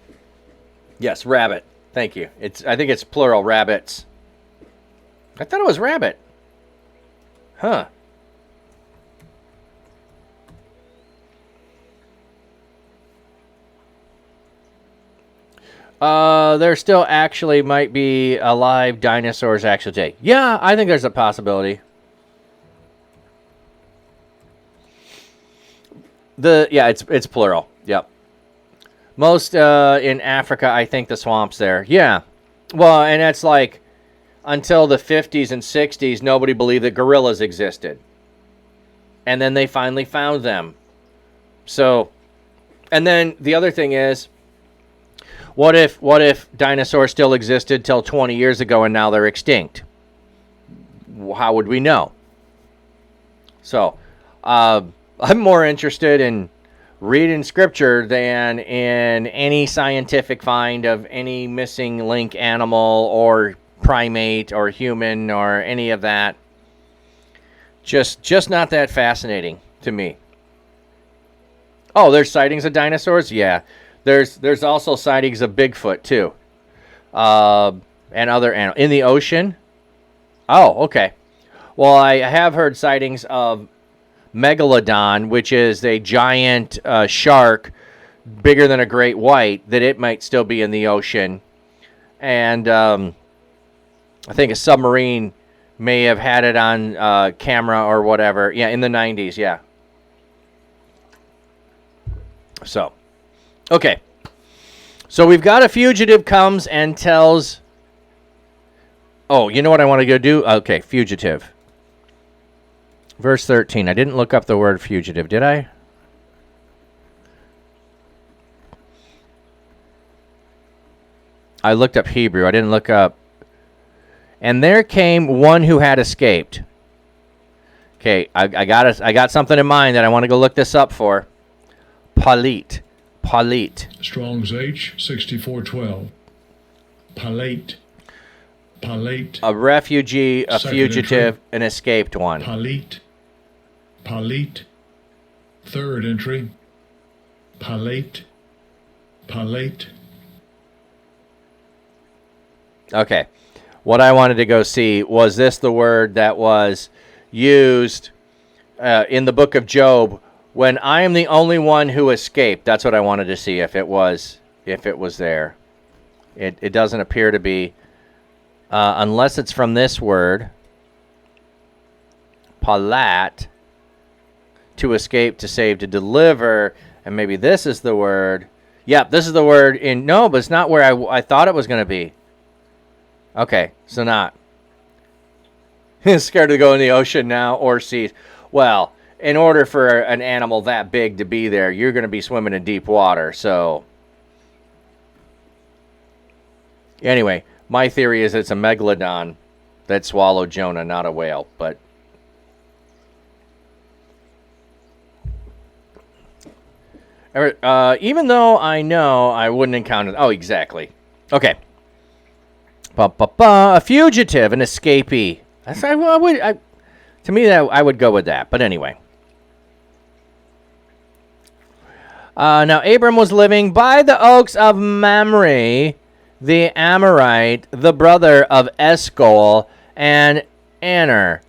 yes, rabbit. Thank you. I think it's plural, rabbits. I thought it was rabbit. Huh. There still actually might be alive dinosaurs actually today. Yeah, I think there's a possibility. It's plural. Yep. Most in Africa, I think the swamps there. Yeah. Well, and that's like until the 50s and 60s, nobody believed that gorillas existed. And then they finally found them. So, and then the other thing is, what if dinosaurs still existed till 20 years ago and now they're extinct? How would we know? So, I'm more interested in reading scripture than in any scientific find of any missing link animal or primate or human or any of that. Just not that fascinating to me. Oh, there's sightings of dinosaurs? Yeah. There's also sightings of Bigfoot too. And other animals. In the ocean? Oh, okay. Well, I have heard sightings of Megalodon, which is a giant shark bigger than a great white, that it might still be in the ocean. And I think a submarine may have had it on camera or whatever. Yeah, in the 90s, yeah. So, okay. So we've got a fugitive comes and tells... Oh, you know what I want to go do? Okay, fugitive. Verse 13. I didn't look up the word fugitive, did I? I looked up Hebrew. I didn't look up. And there came one who had escaped. Okay, I got something in mind that I want to go look this up for. Palit. Strong's H 6412. Palit. A refugee, a Second fugitive, entry. an escaped one. Palit. Third entry. Palit. Okay. What I wanted to go see, was this the word that was used in the book of Job when I am the only one who escaped? That's what I wanted to see, if it was there. It doesn't appear to be, unless it's from this word, palat, to escape, to save, to deliver, and maybe this is the word. Yep, this is the word in, no, but it's not where I thought it was going to be. Okay, so not. Scared to go in the ocean now or seas. Well, in order for an animal that big to be there, you're going to be swimming in deep water. So, anyway, my theory is it's a megalodon that swallowed Jonah, not a whale. But even though I know I wouldn't encounter... Oh, exactly. Okay. A fugitive, an escapee. To me, I would go with that. But anyway. Now, Abram was living by the oaks of Mamre, the Amorite, the brother of Eshcol and Aner.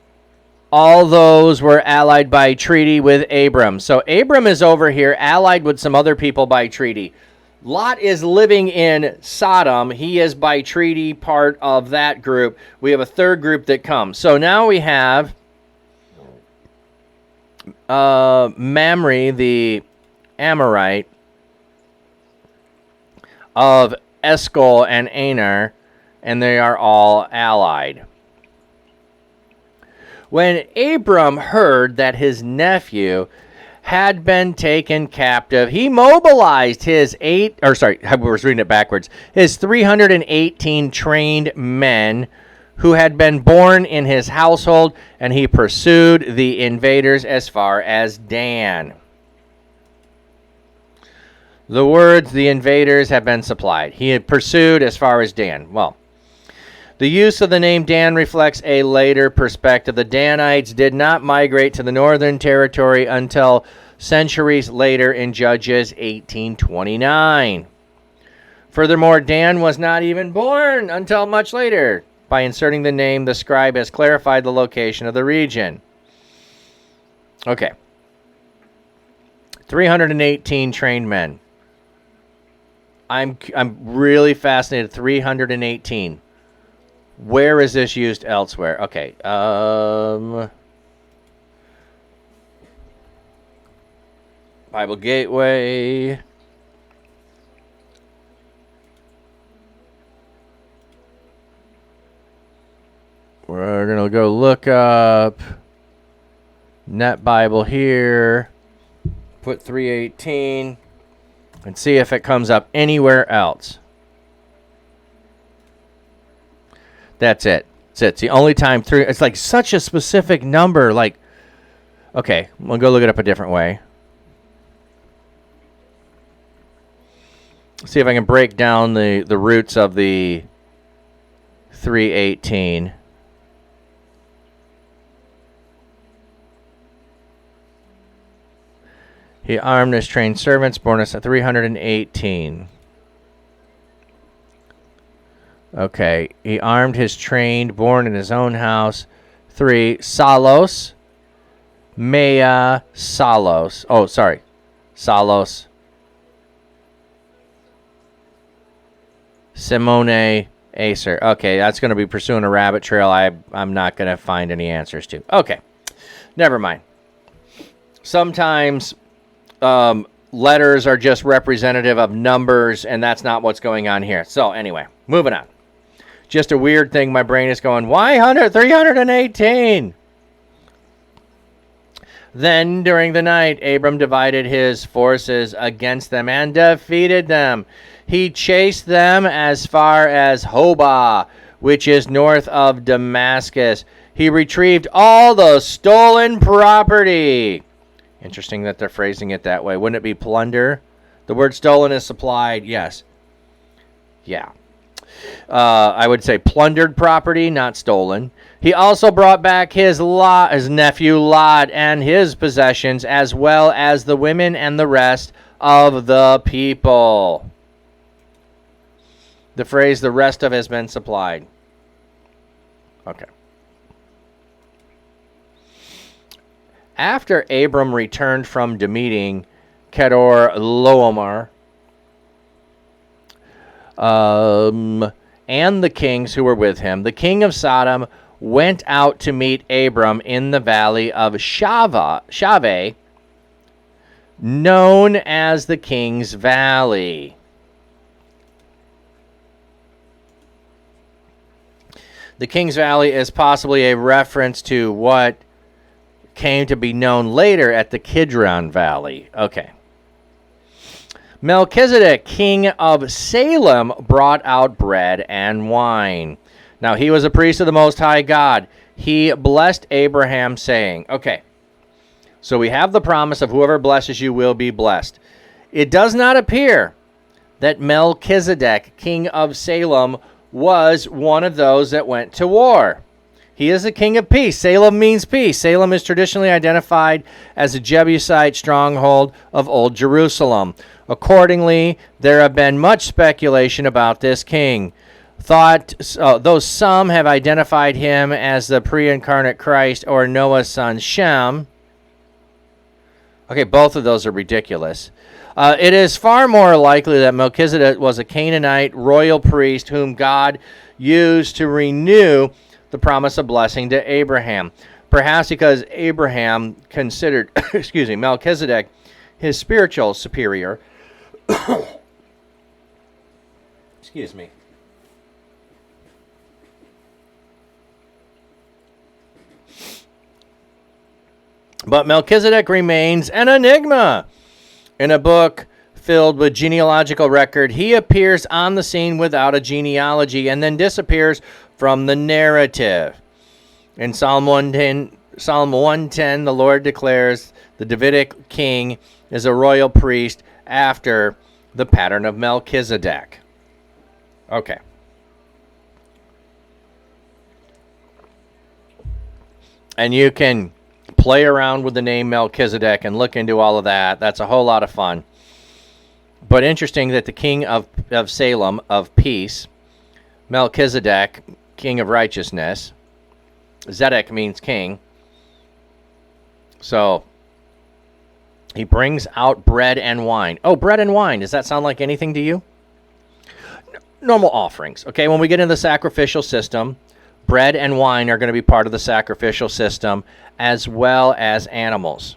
All those were allied by treaty with Abram. So Abram is over here, allied with some other people by treaty. Lot is living in Sodom. He is by treaty part of that group. We have a third group that comes. So now we have Mamre, the Amorite, of Eshcol and Aner, and they are all allied. When Abram heard that his nephew had been taken captive, he mobilized his his 318 trained men who had been born in his household, and he pursued the invaders as far as Dan. The words, the invaders, have been supplied. He had pursued as far as Dan. Well, the use of the name Dan reflects a later perspective. The Danites did not migrate to the northern territory until centuries later in Judges 18:29. Furthermore, Dan was not even born until much later. By inserting the name, the scribe has clarified the location of the region. Okay. 318 trained men. I'm really fascinated. 318. Where is this used elsewhere? Okay. Bible Gateway. We're going to go look up Net Bible here. Put 318 and see if it comes up anywhere else. That's it. It's the only time through. It's like such a specific number. Like, okay, we'll go look it up a different way. See if I can break down the roots of the 318. He armed his trained servants, born us at 318. Okay, he armed his trained, born in his own house. 3, Salos. Mea Salos. Oh, sorry. Salos. Simone Acer. Okay, that's going to be pursuing a rabbit trail I'm not going to find any answers to. Okay, never mind. Sometimes letters are just representative of numbers, and that's not what's going on here. So anyway, moving on. Just a weird thing. My brain is going, why 318? Then during the night, Abram divided his forces against them and defeated them. He chased them as far as Hobah, which is north of Damascus. He retrieved all the stolen property. Interesting that they're phrasing it that way. Wouldn't it be plunder? The word stolen is supplied. Yes. Yeah. I would say plundered property, not stolen. He also brought back his nephew Lot and his possessions, as well as the women and the rest of the people. The phrase, the rest of has been supplied. Okay. After Abram returned from meeting Kedor Loomar, and the kings who were with him, the king of Sodom went out to meet Abram in the valley of Shaveh, known as the King's Valley. The King's Valley is possibly a reference to what came to be known later at the Kidron Valley. Okay. Melchizedek, king of Salem, brought out bread and wine. Now, he was a priest of the Most High God. He blessed Abraham, saying, okay, so we have the promise of whoever blesses you will be blessed. It does not appear that Melchizedek, king of Salem, was one of those that went to war. He is a king of peace. Salem means peace. Salem is traditionally identified as a Jebusite stronghold of Old Jerusalem. Accordingly, there have been much speculation about this king. Though some have identified him as the pre-incarnate Christ or Noah's son Shem. Okay, both of those are ridiculous. It is far more likely that Melchizedek was a Canaanite royal priest whom God used to renew the promise of blessing to Abraham. Perhaps because Abraham considered, Melchizedek his spiritual superior. Excuse me. But Melchizedek remains an enigma. In a book filled with genealogical record, he appears on the scene without a genealogy and then disappears from the narrative. In Psalm 110, the Lord declares the Davidic king is a royal priest after the pattern of Melchizedek. Okay. And you can play around with the name Melchizedek and look into all of that. That's a whole lot of fun. But interesting that the king of Salem, of peace, Melchizedek, king of righteousness, Zedek means king. So he brings out bread and wine. Oh, bread and wine. Does that sound like anything to you? normal offerings. Okay, when we get into the sacrificial system, bread and wine are going to be part of the sacrificial system, as well as animals.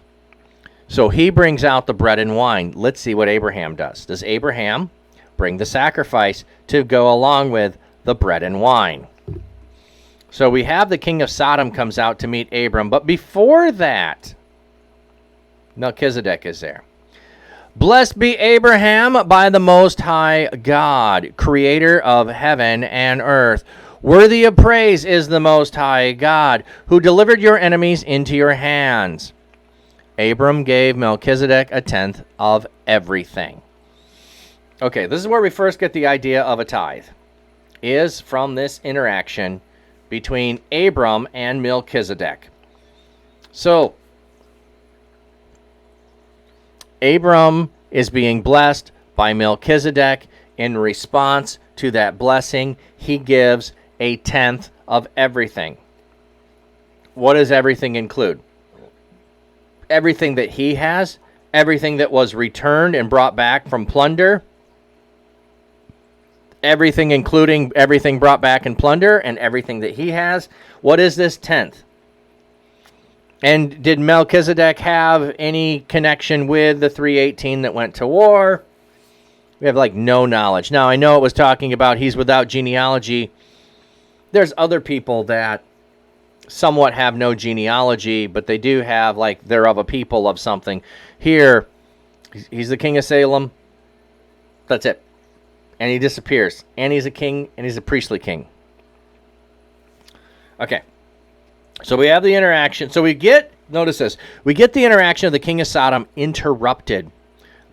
So he brings out the bread and wine. Let's see what Abraham does. Does Abraham bring the sacrifice to go along with the bread and wine? So we have the king of Sodom comes out to meet Abram, but before that, Melchizedek is there. Blessed be Abraham by the Most High God, creator of heaven and earth. Worthy of praise is the Most High God, who delivered your enemies into your hands. Abram gave Melchizedek a tenth of everything. Okay, this is where we first get the idea of a tithe, is from this interaction between Abram and Melchizedek. So, Abram is being blessed by Melchizedek. In response to that blessing, he gives a tenth of everything. What does everything include? Everything that he has, everything that was returned and brought back from plunder, everything including everything brought back in plunder and everything that he has. What is this tenth? And did Melchizedek have any connection with the 318 that went to war? We have no knowledge. Now, I know it was talking about he's without genealogy. There's other people that somewhat have no genealogy, but they do have, they're of a people of something. Here, he's the king of Salem. That's it. And he disappears. And he's a king, and he's a priestly king. Okay. So we have the interaction. So we get, notice this, we get the interaction of the king of Sodom interrupted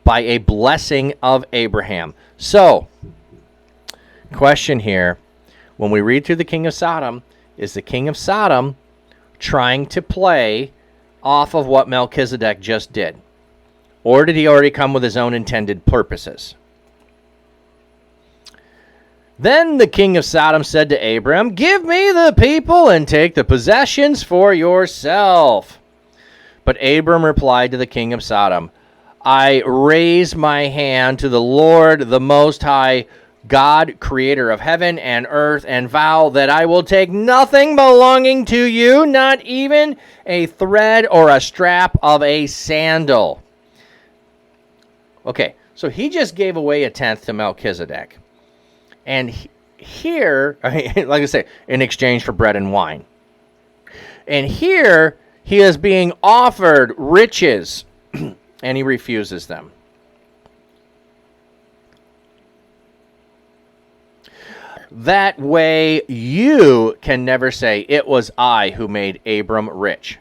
by a blessing of Abraham. So, question here, when we read through the king of Sodom, is the king of Sodom trying to play off of what Melchizedek just did? Or did he already come with his own intended purposes? Then the king of Sodom said to Abram, "Give me the people and take the possessions for yourself." But Abram replied to the king of Sodom, "I raise my hand to the Lord, the Most High God, creator of heaven and earth, and vow that I will take nothing belonging to you, not even a thread or a strap of a sandal." Okay, so he just gave away a tenth to Melchizedek. And here, like I say, in exchange for bread and wine. And here, he is being offered riches, and he refuses them. That way, you can never say, "It was I who made Abram rich."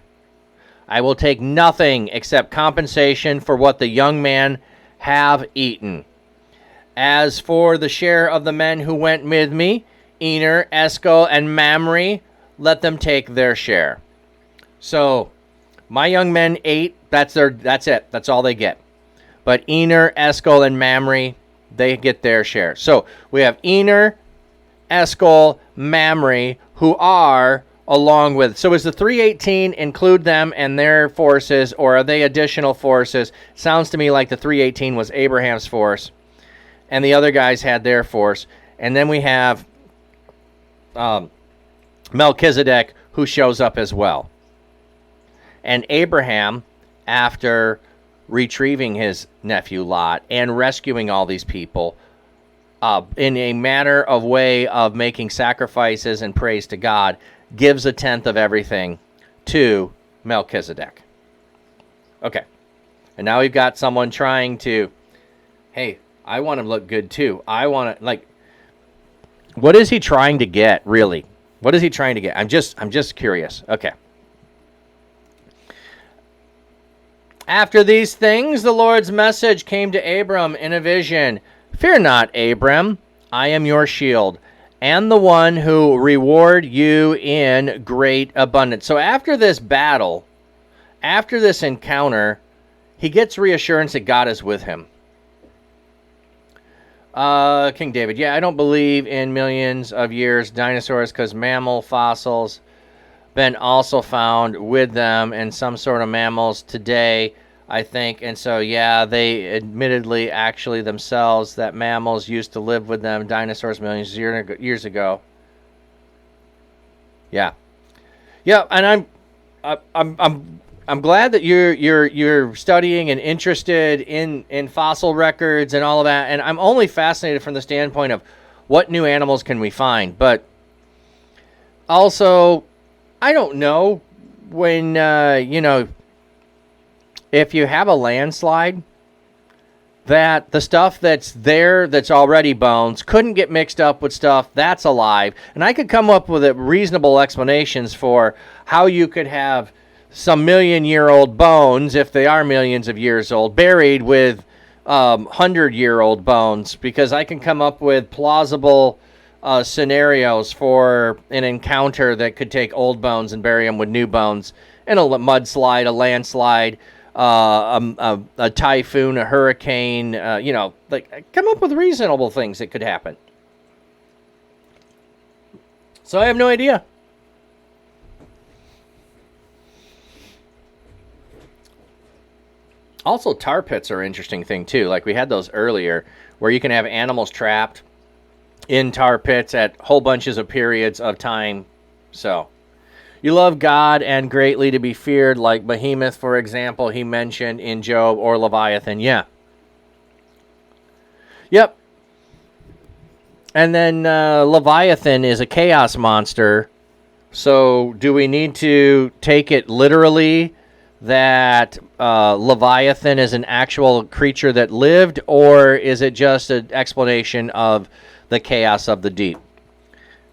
I will take nothing except compensation for what the young man have eaten. As for the share of the men who went with me, Ener, Eshcol, and Mamre, let them take their share. So, my young men ate. That's it. That's all they get. But Ener, Eshcol, and Mamre, they get their share. So we have Ener, Eshcol, Mamre, who are along with. So is the 318 include them and their forces, or are they additional forces? Sounds to me like the 318 was Abraham's force, and the other guys had their force. And then we have Melchizedek, who shows up as well. And Abraham, after retrieving his nephew Lot and rescuing all these people, in a manner of way of making sacrifices and praise to God, gives a tenth of everything to Melchizedek. Okay. And now we've got someone trying to, hey, I want to look good too. I want to, what is he trying to get, really? What is he trying to get? I'm just curious. Okay. After these things, the Lord's message came to Abram in a vision. "Fear not, Abram, I am your shield, and the one who reward you in great abundance." So after this battle, after this encounter, he gets reassurance that God is with him. King David, yeah, I don't believe in millions of years dinosaurs because mammal fossils been also found with them and some sort of mammals today I think. And so, yeah, they admittedly actually themselves that mammals used to live with them, dinosaurs millions of years ago. Yeah. Yeah, and I'm glad that you're studying and interested in fossil records and all of that. And I'm only fascinated from the standpoint of what new animals can we find. But also, I don't know when if you have a landslide, that the stuff that's there that's already bones couldn't get mixed up with stuff that's alive. And I could come up with reasonable explanations for how you could have some million-year-old bones, if they are millions of years old, buried with 100-year-old bones, because I can come up with plausible scenarios for an encounter that could take old bones and bury them with new bones in a mudslide, a landslide, a typhoon, a hurricane, come up with reasonable things that could happen. So I have no idea. Also, tar pits are an interesting thing, too. Like we had those earlier, where you can have animals trapped in tar pits at whole bunches of periods of time. So, you love God and greatly to be feared, like Behemoth, for example, he mentioned in Job, or Leviathan. Yeah. Yep. And then Leviathan is a chaos monster. So, do we need to take it literally that Leviathan is an actual creature that lived, or is it just an explanation of the chaos of the deep?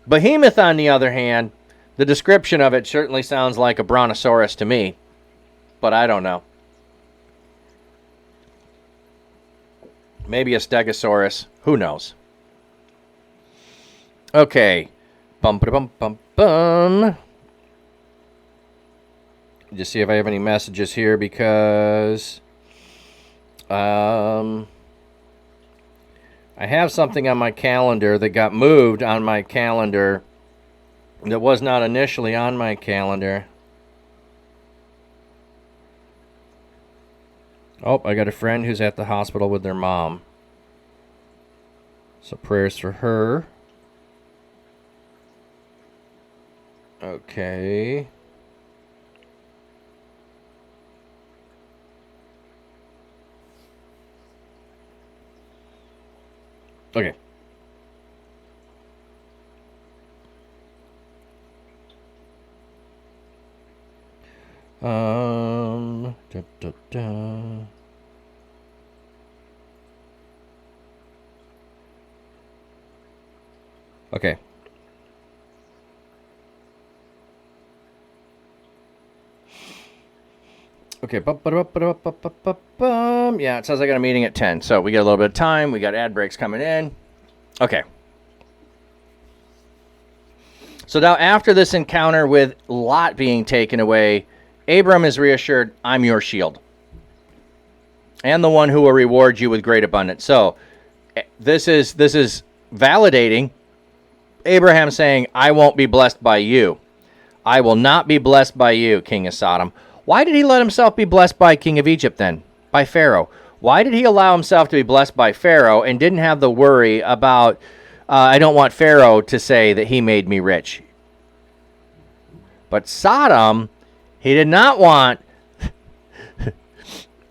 Behemoth, on the other hand, the description of it certainly sounds like a brontosaurus to me, but I don't know. Maybe a stegosaurus. Who knows? Okay. Bum. Just see if I have any messages here, because I have something on my calendar that got moved on my calendar that was not initially on my calendar. Oh, I got a friend who's at the hospital with their mom. So prayers for her. Okay. Okay. Okay. Okay. Yeah, it says I got a meeting at 10, so we got a little bit of time. We got ad breaks coming in. Okay. So now after this encounter with Lot being taken away, Abram is reassured, I'm your shield, and the one who will reward you with great abundance. So this is validating Abraham saying, I won't be blessed by you. I will not be blessed by you, king of Sodom. Why did he let himself be blessed by king of Egypt then? By Pharaoh? Why did he allow himself to be blessed by Pharaoh and didn't have the worry about, I don't want Pharaoh to say that he made me rich? But Sodom, he did not want,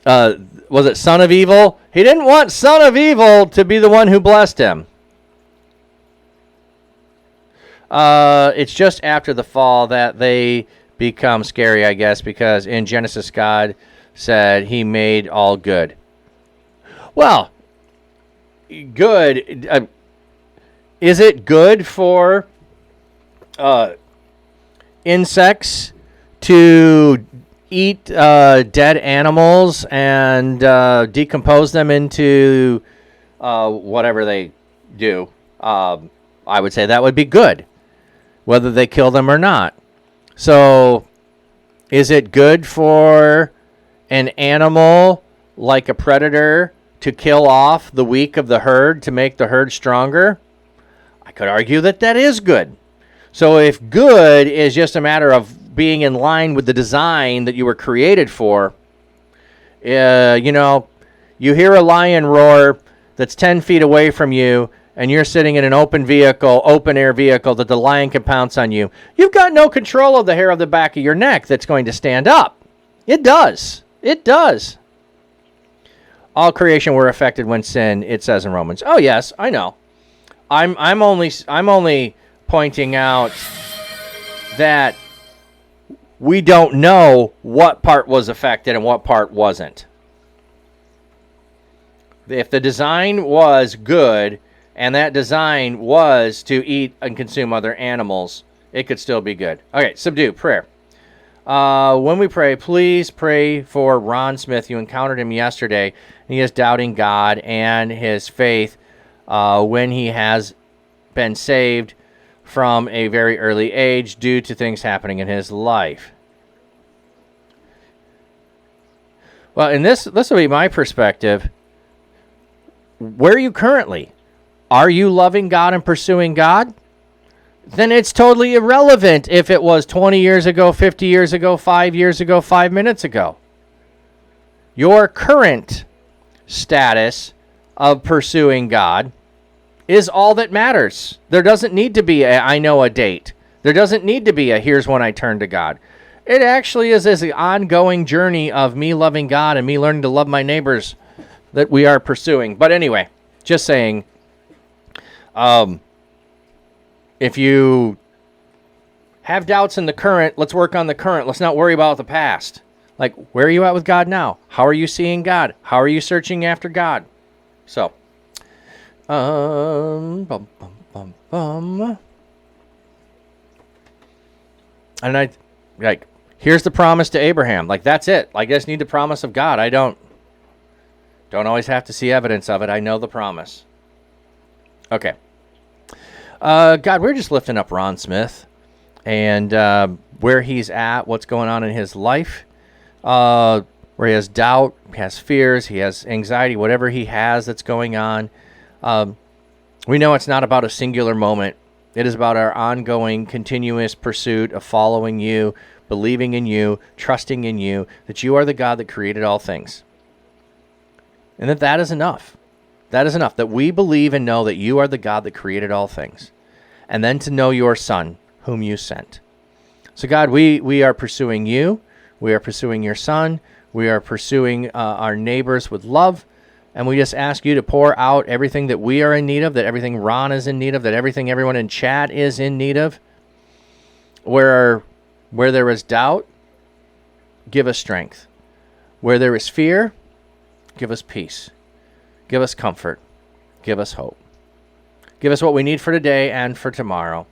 was it son of evil? He didn't want son of evil to be the one who blessed him. It's just after the fall that they become scary, I guess, because in Genesis, God said he made all good. Well, good. Is it good for insects to eat dead animals and decompose them into whatever they do? I would say that would be good, whether they kill them or not. So, is it good for an animal like a predator to kill off the weak of the herd to make the herd stronger? I could argue that that is good. So if good is just a matter of being in line with the design that you were created for, You hear a lion roar that's 10 feet away from you, and you're sitting in an open air vehicle that the lion can pounce on you. You've got no control of the hair of the back of your neck that's going to stand up. It does. It does. All creation were affected when sin, it says in Romans. Oh yes, I know. I'm only pointing out that we don't know what part was affected and what part wasn't. If the design was good and that design was to eat and consume other animals, it could still be good. Okay, subdue, prayer. When we pray, please pray for Ron Smith. You encountered him yesterday. He is doubting God and his faith when he has been saved from a very early age due to things happening in his life. Well, and this will be my perspective. Where are you currently? Are you loving God and pursuing God? Then it's totally irrelevant if it was 20 years ago, 50 years ago, 5 years ago, 5 minutes ago. Your current status of pursuing God is all that matters. There doesn't need to be a date. There doesn't need to be a here's when I turn to God. It actually is an ongoing journey of me loving God and me learning to love my neighbors that we are pursuing. But anyway, just saying, if you have doubts in the current, let's work on the current. Let's not worry about the past. Like, where are you at with God now? How are you seeing God? How are you searching after God? So, And here's the promise to Abraham. Like, that's it. Like, I just need the promise of God. I don't always have to see evidence of it. I know the promise. Okay. God, we're just lifting up Ron Smith and where he's at, what's going on in his life, where he has doubt, he has fears, he has anxiety, whatever he has that's going on. We know it's not about a singular moment. It is about our ongoing, continuous pursuit of following you, believing in you, trusting in you, that you are the God that created all things. And that is enough. That is enough, that we believe and know that you are the God that created all things. And then to know your Son, whom you sent. So God, we are pursuing you. We are pursuing your Son. We are pursuing our neighbors with love. And we just ask you to pour out everything that we are in need of, that everything Ron is in need of, that everything everyone in chat is in need of. Where there is doubt, give us strength. Where there is fear, give us peace. Give us comfort. Give us hope. Give us what we need for today and for tomorrow.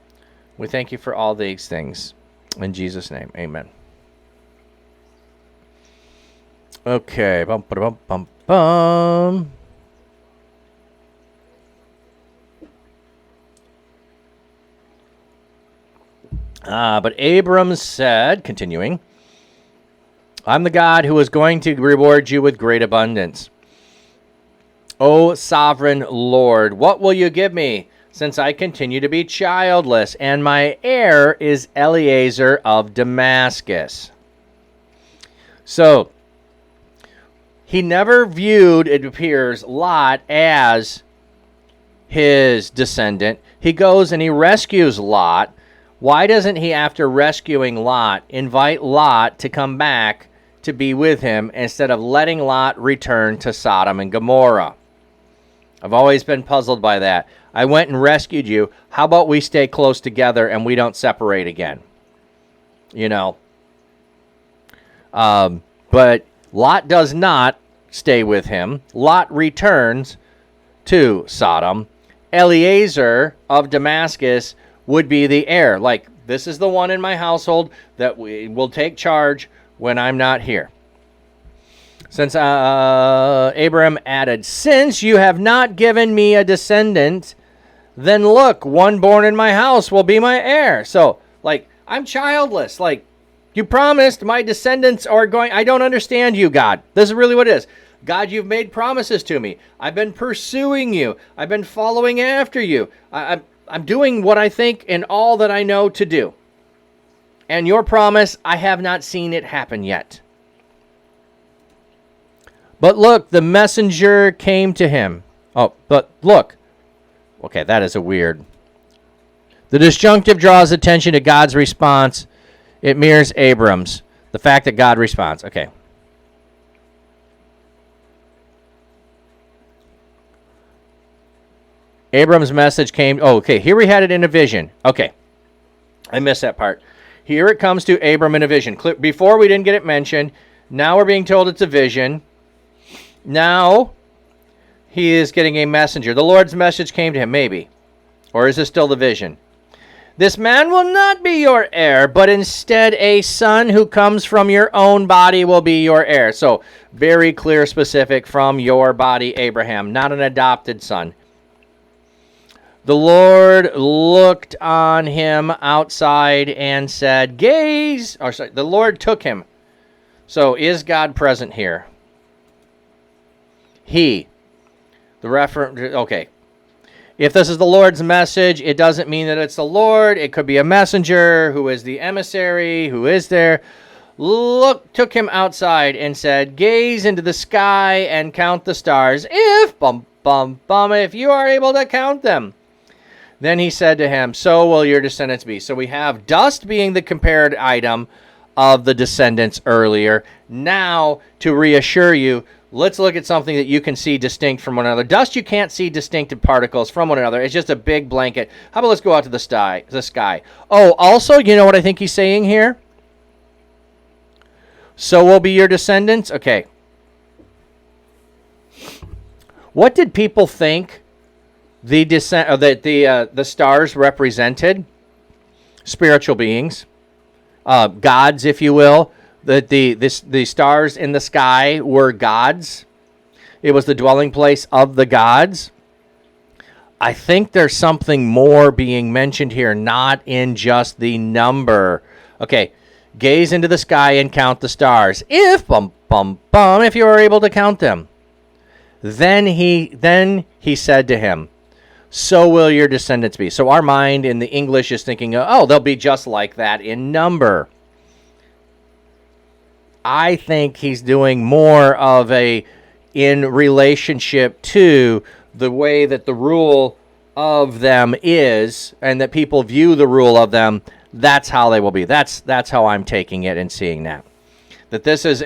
We thank you for all these things. In Jesus' name, amen. Okay. Bum, bum, bum, bum. But Abram said, continuing, I'm the God who is going to reward you with great abundance. O sovereign Lord, what will you give me, since I continue to be childless, and my heir is Eliezer of Damascus? So, he never viewed, it appears, Lot as his descendant. He goes and he rescues Lot. Why doesn't he, after rescuing Lot, invite Lot to come back to be with him instead of letting Lot return to Sodom and Gomorrah? I've always been puzzled by that. I went and rescued you. How about we stay close together and we don't separate again? You know. But Lot does not stay with him. Lot returns to Sodom. Eliezer of Damascus would be the heir. Like, this is the one in my household that we will take charge when I'm not here. Since Abraham added, since you have not given me a descendant, then look, one born in my house will be my heir. So, like, I'm childless. Like, you promised my descendants are going. I don't understand you, God. This is really what it is. God, you've made promises to me. I've been pursuing you. I've been following after you. I'm doing what I think and all that I know to do. And your promise, I have not seen it happen yet. But look, the messenger came to him. Oh, but look. Okay, that is a weird. The disjunctive draws attention to God's response. It mirrors Abram's. The fact that God responds. Okay. Abram's message came. Oh, okay. Here we had it in a vision. Okay. I missed that part. Here it comes to Abram in a vision. Before we didn't get it mentioned. Now we're being told it's a vision. Now he is getting a messenger. The Lord's message came to him, maybe. Or is this still the vision? This man will not be your heir, but instead a son who comes from your own body will be your heir. So very clear, specific, from your body, Abraham, not an adopted son. The Lord looked on him outside and said, gaze. Or sorry, the Lord took him. So is God present here? He. The reference, okay. If this is the Lord's message, it doesn't mean that it's the Lord. It could be a messenger who is the emissary, who is there. Took him outside and said, gaze into the sky and count the stars. If you are able to count them. Then he said to him, so will your descendants be. So we have dust being the compared item of the descendants earlier. Now, to reassure you, let's look at something that you can see distinct from one another. Dust, you can't see distinct particles from one another. It's just a big blanket. How about let's go out to the sky. Oh, also, you know what I think he's saying here? So will be your descendants? Okay. What did people think the stars represented? Spiritual beings. Gods, if you will. That the stars in the sky were gods. It was the dwelling place of the gods. I think there's something more being mentioned here, not in just the number. Okay, gaze into the sky and count the stars. If you are able to count them. Then he said to him, so will your descendants be. So our mind in the English is thinking, oh, they'll be just like that in number. I think he's doing more of in relationship to the way that the rule of them is, and that people view the rule of them. That's how they will be. That's how I'm taking it and seeing that. That this is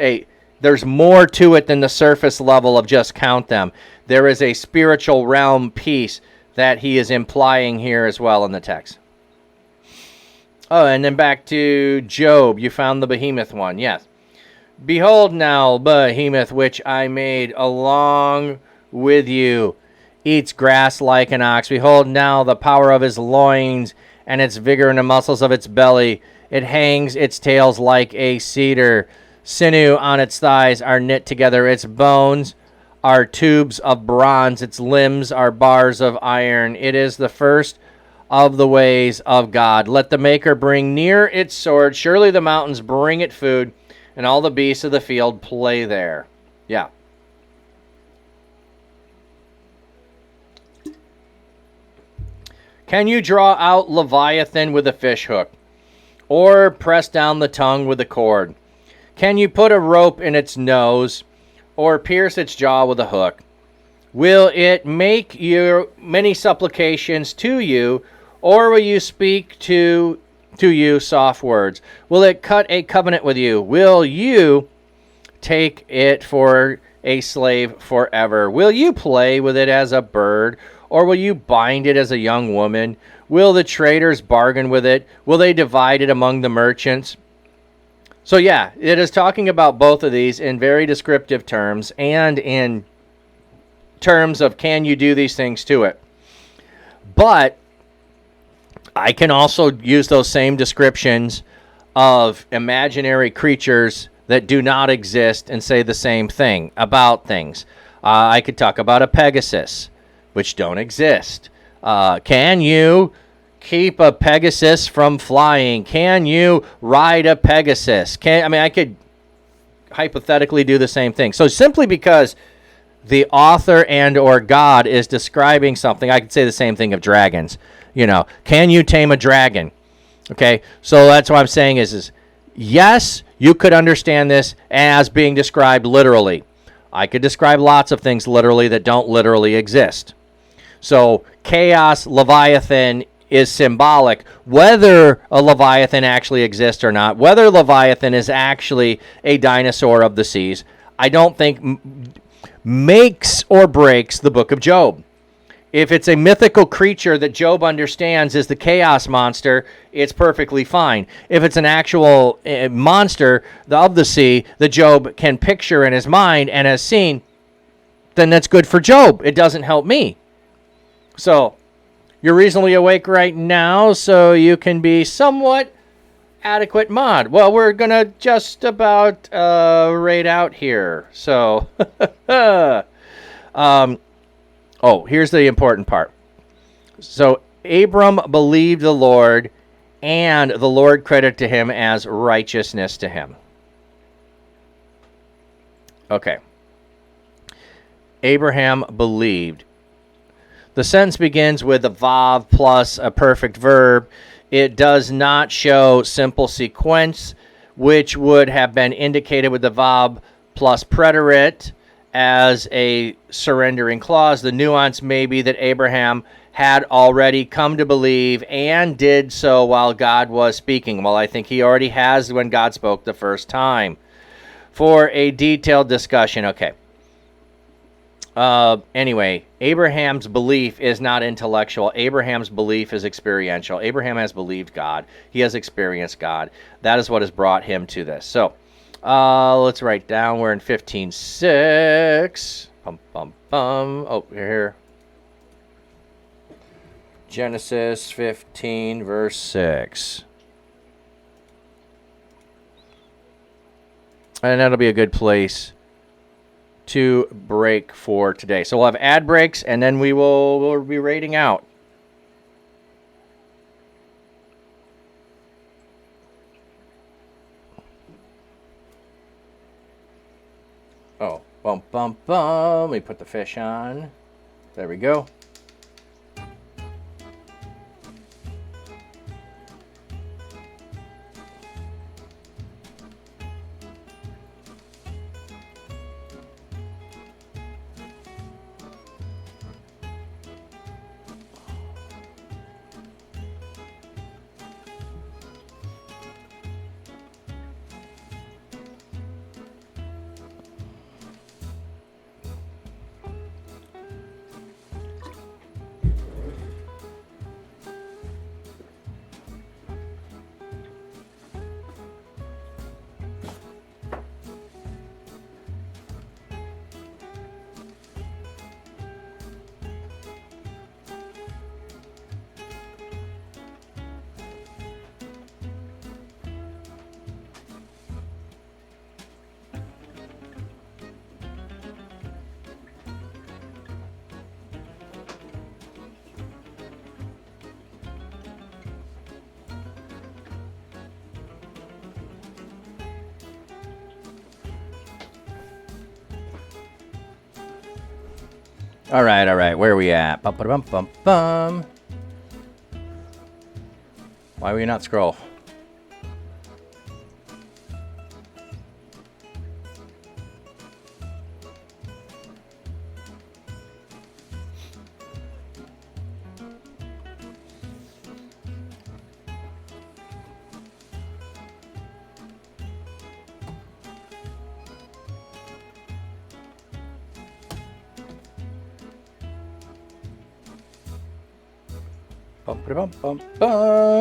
there's more to it than the surface level of just count them. There is a spiritual realm piece that he is implying here as well in the text. Oh, and then back to Job. You found the behemoth one. Yes. Behold now, behemoth, which I made along with you, eats grass like an ox. Behold now the power of his loins, and its vigor in the muscles of its belly. It hangs its tails like a cedar. Sinew on its thighs are knit together. Its bones are tubes of bronze. Its limbs are bars of iron. It is the first of the ways of God. Let the Maker bring near its sword. Surely the mountains bring it food, and all the beasts of the field play there. Yeah. Can you draw out Leviathan with a fish hook, or press down the tongue with a cord? Can you put a rope in its nose, or pierce its jaw with a hook? Will it make your many supplications to you, or will you speak to you soft words? Will it cut a covenant with you? Will you take it for a slave forever? Will you play with it as a bird, or will you bind it as a young woman? Will the traders bargain with it? Will they divide it among the merchants? So yeah, it is talking about both of these in very descriptive terms, and in terms of can you do these things to it. But I can also use those same descriptions of imaginary creatures that do not exist and say the same thing about things. I could talk about a Pegasus, which don't exist. Can you keep a Pegasus from flying? Can you ride a Pegasus? I could hypothetically do the same thing. So simply because the author and or God is describing something, I could say the same thing of dragons. Can you tame a dragon? Okay, so that's what I'm saying is yes, you could understand this as being described literally. I could describe lots of things literally that don't literally exist. So chaos, Leviathan is symbolic. Whether a Leviathan actually exists or not, whether Leviathan is actually a dinosaur of the seas, I don't think makes or breaks the book of Job. If it's a mythical creature that Job understands is the chaos monster, it's perfectly fine. If it's an actual monster of the sea that Job can picture in his mind and has seen, then that's good for Job. It doesn't help me. So, you're reasonably awake right now, so you can be somewhat adequate mod. Well, we're going to just about raid out here. So, here's the important part. So, Abram believed the Lord, and the Lord credited to him as righteousness to him. Okay. Abraham believed. The sentence begins with a vav plus a perfect verb. It does not show simple sequence, which would have been indicated with the vav plus preterite as a surrendering clause. The nuance may be that Abraham had already come to believe and did so while God was speaking. Well, I think he already has when God spoke the first time. For a detailed discussion, okay. Anyway, Abraham's belief is not intellectual. Abraham's belief is experiential. Abraham has believed God. He has experienced God. That is what has brought him to this. So, let's write down. We're in 15:6. Oh, here. Genesis 15, verse 6. And that'll be a good place to break for today. So we'll have ad breaks, and then we'll be rating out. Oh, bum, bum, bum. Let me put the fish on. There we go. All right. Where are we at? Bum. Why will you not scroll?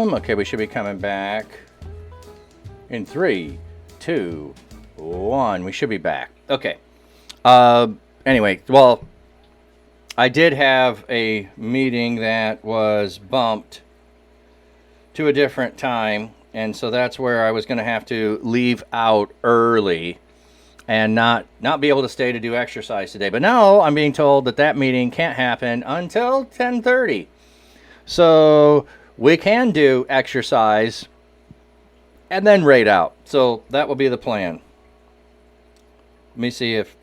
Okay, we should be coming back in 3, 2, 1. We should be back. Okay. Anyway, well, I did have a meeting that was bumped to a different time, and so that's where I was going to have to leave out early and not be able to stay to do exercise today. But now I'm being told that meeting can't happen until 10:30. So we can do exercise and then raid out. So that will be the plan. Let me see if...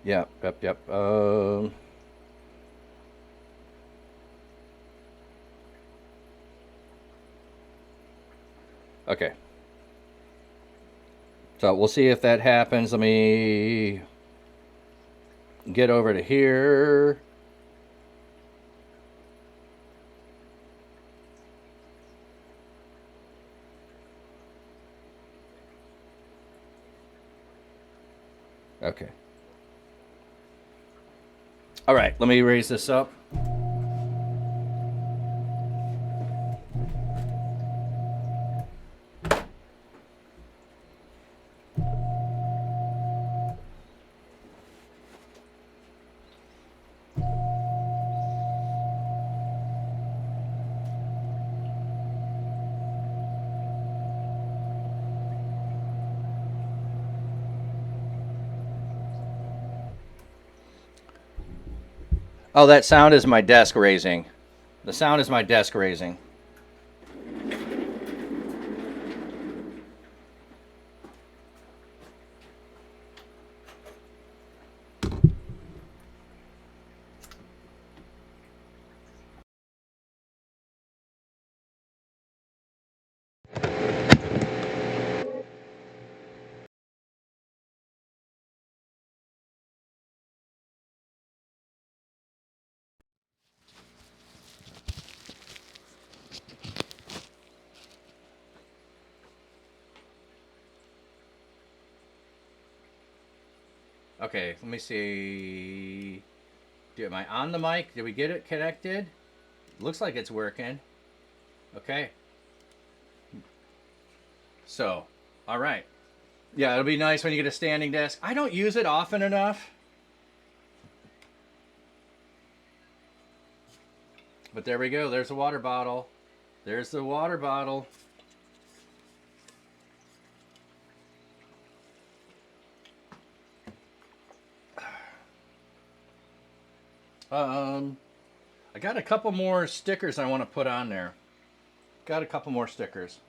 Yep. Okay. So we'll see if that happens. Let me get over to here. Okay. All right, let me raise this up. Oh, that sound is my desk raising. The sound is my desk raising. Okay, let me see. Am I on the mic? Did we get it connected? Looks like it's working. Okay. So, all right. Yeah, it'll be nice when you get a standing desk. I don't use it often enough. But there we go. There's the water bottle. There's the water bottle. I got a couple more stickers I want to put on there. Got a couple more stickers.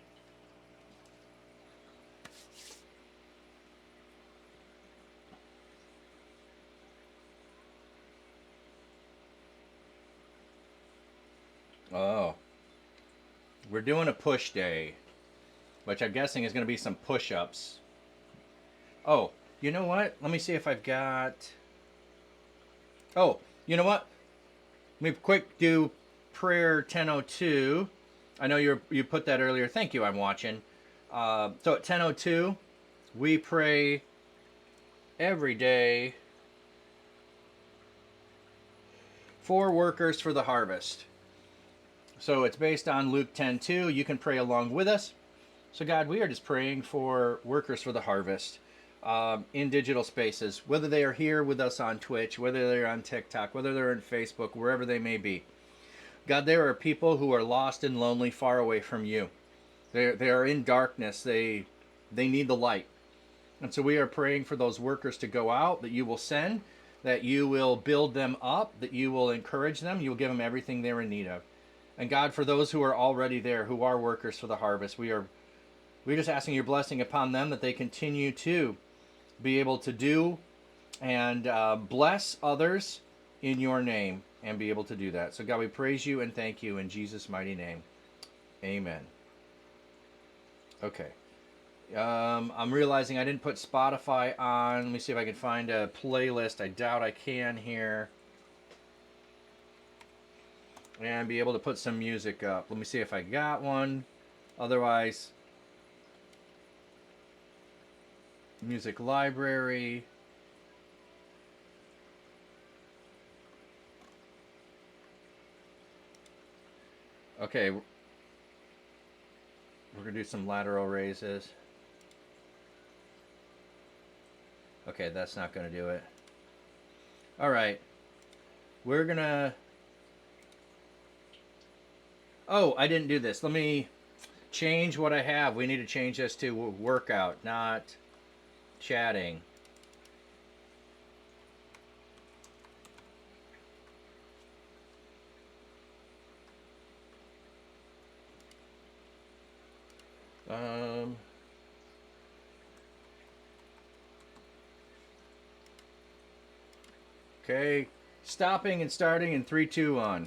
Oh. We're doing a push day, which I'm guessing is going to be some push-ups. Oh, you know what? Let me see if I've got... Oh, you know what? Let me quick do prayer 10:02. I know you put that earlier. Thank you, I'm watching. So at 10:02, we pray every day for workers for the harvest. So it's based on Luke 10:2. You can pray along with us. So God, we are just praying for workers for the harvest in digital spaces, whether they are here with us on Twitch, whether they're on TikTok, whether they're on Facebook, wherever they may be. God, there are people who are lost and lonely, far away from you. They are in darkness. They need the light. And so we are praying for those workers to go out, that you will send, that you will build them up, that you will encourage them, you will give them everything they're in need of. And God, for those who are already there, who are workers for the harvest, we're just asking your blessing upon them, that they continue to be able to do and bless others in your name and be able to do that. So God, we praise you and thank you in Jesus' mighty name. Amen. Okay. I'm realizing I didn't put Spotify on. Let me see if I can find a playlist. I doubt I can here. And be able to put some music up. Let me see if I got one. Otherwise, music library. Okay. We're going to do some lateral raises. Okay, that's not going to do it. All right. We're going to... Oh, I didn't do this. Let me change what I have. We need to change this to workout, not chatting. Okay, stopping and starting in 3, 2, 1.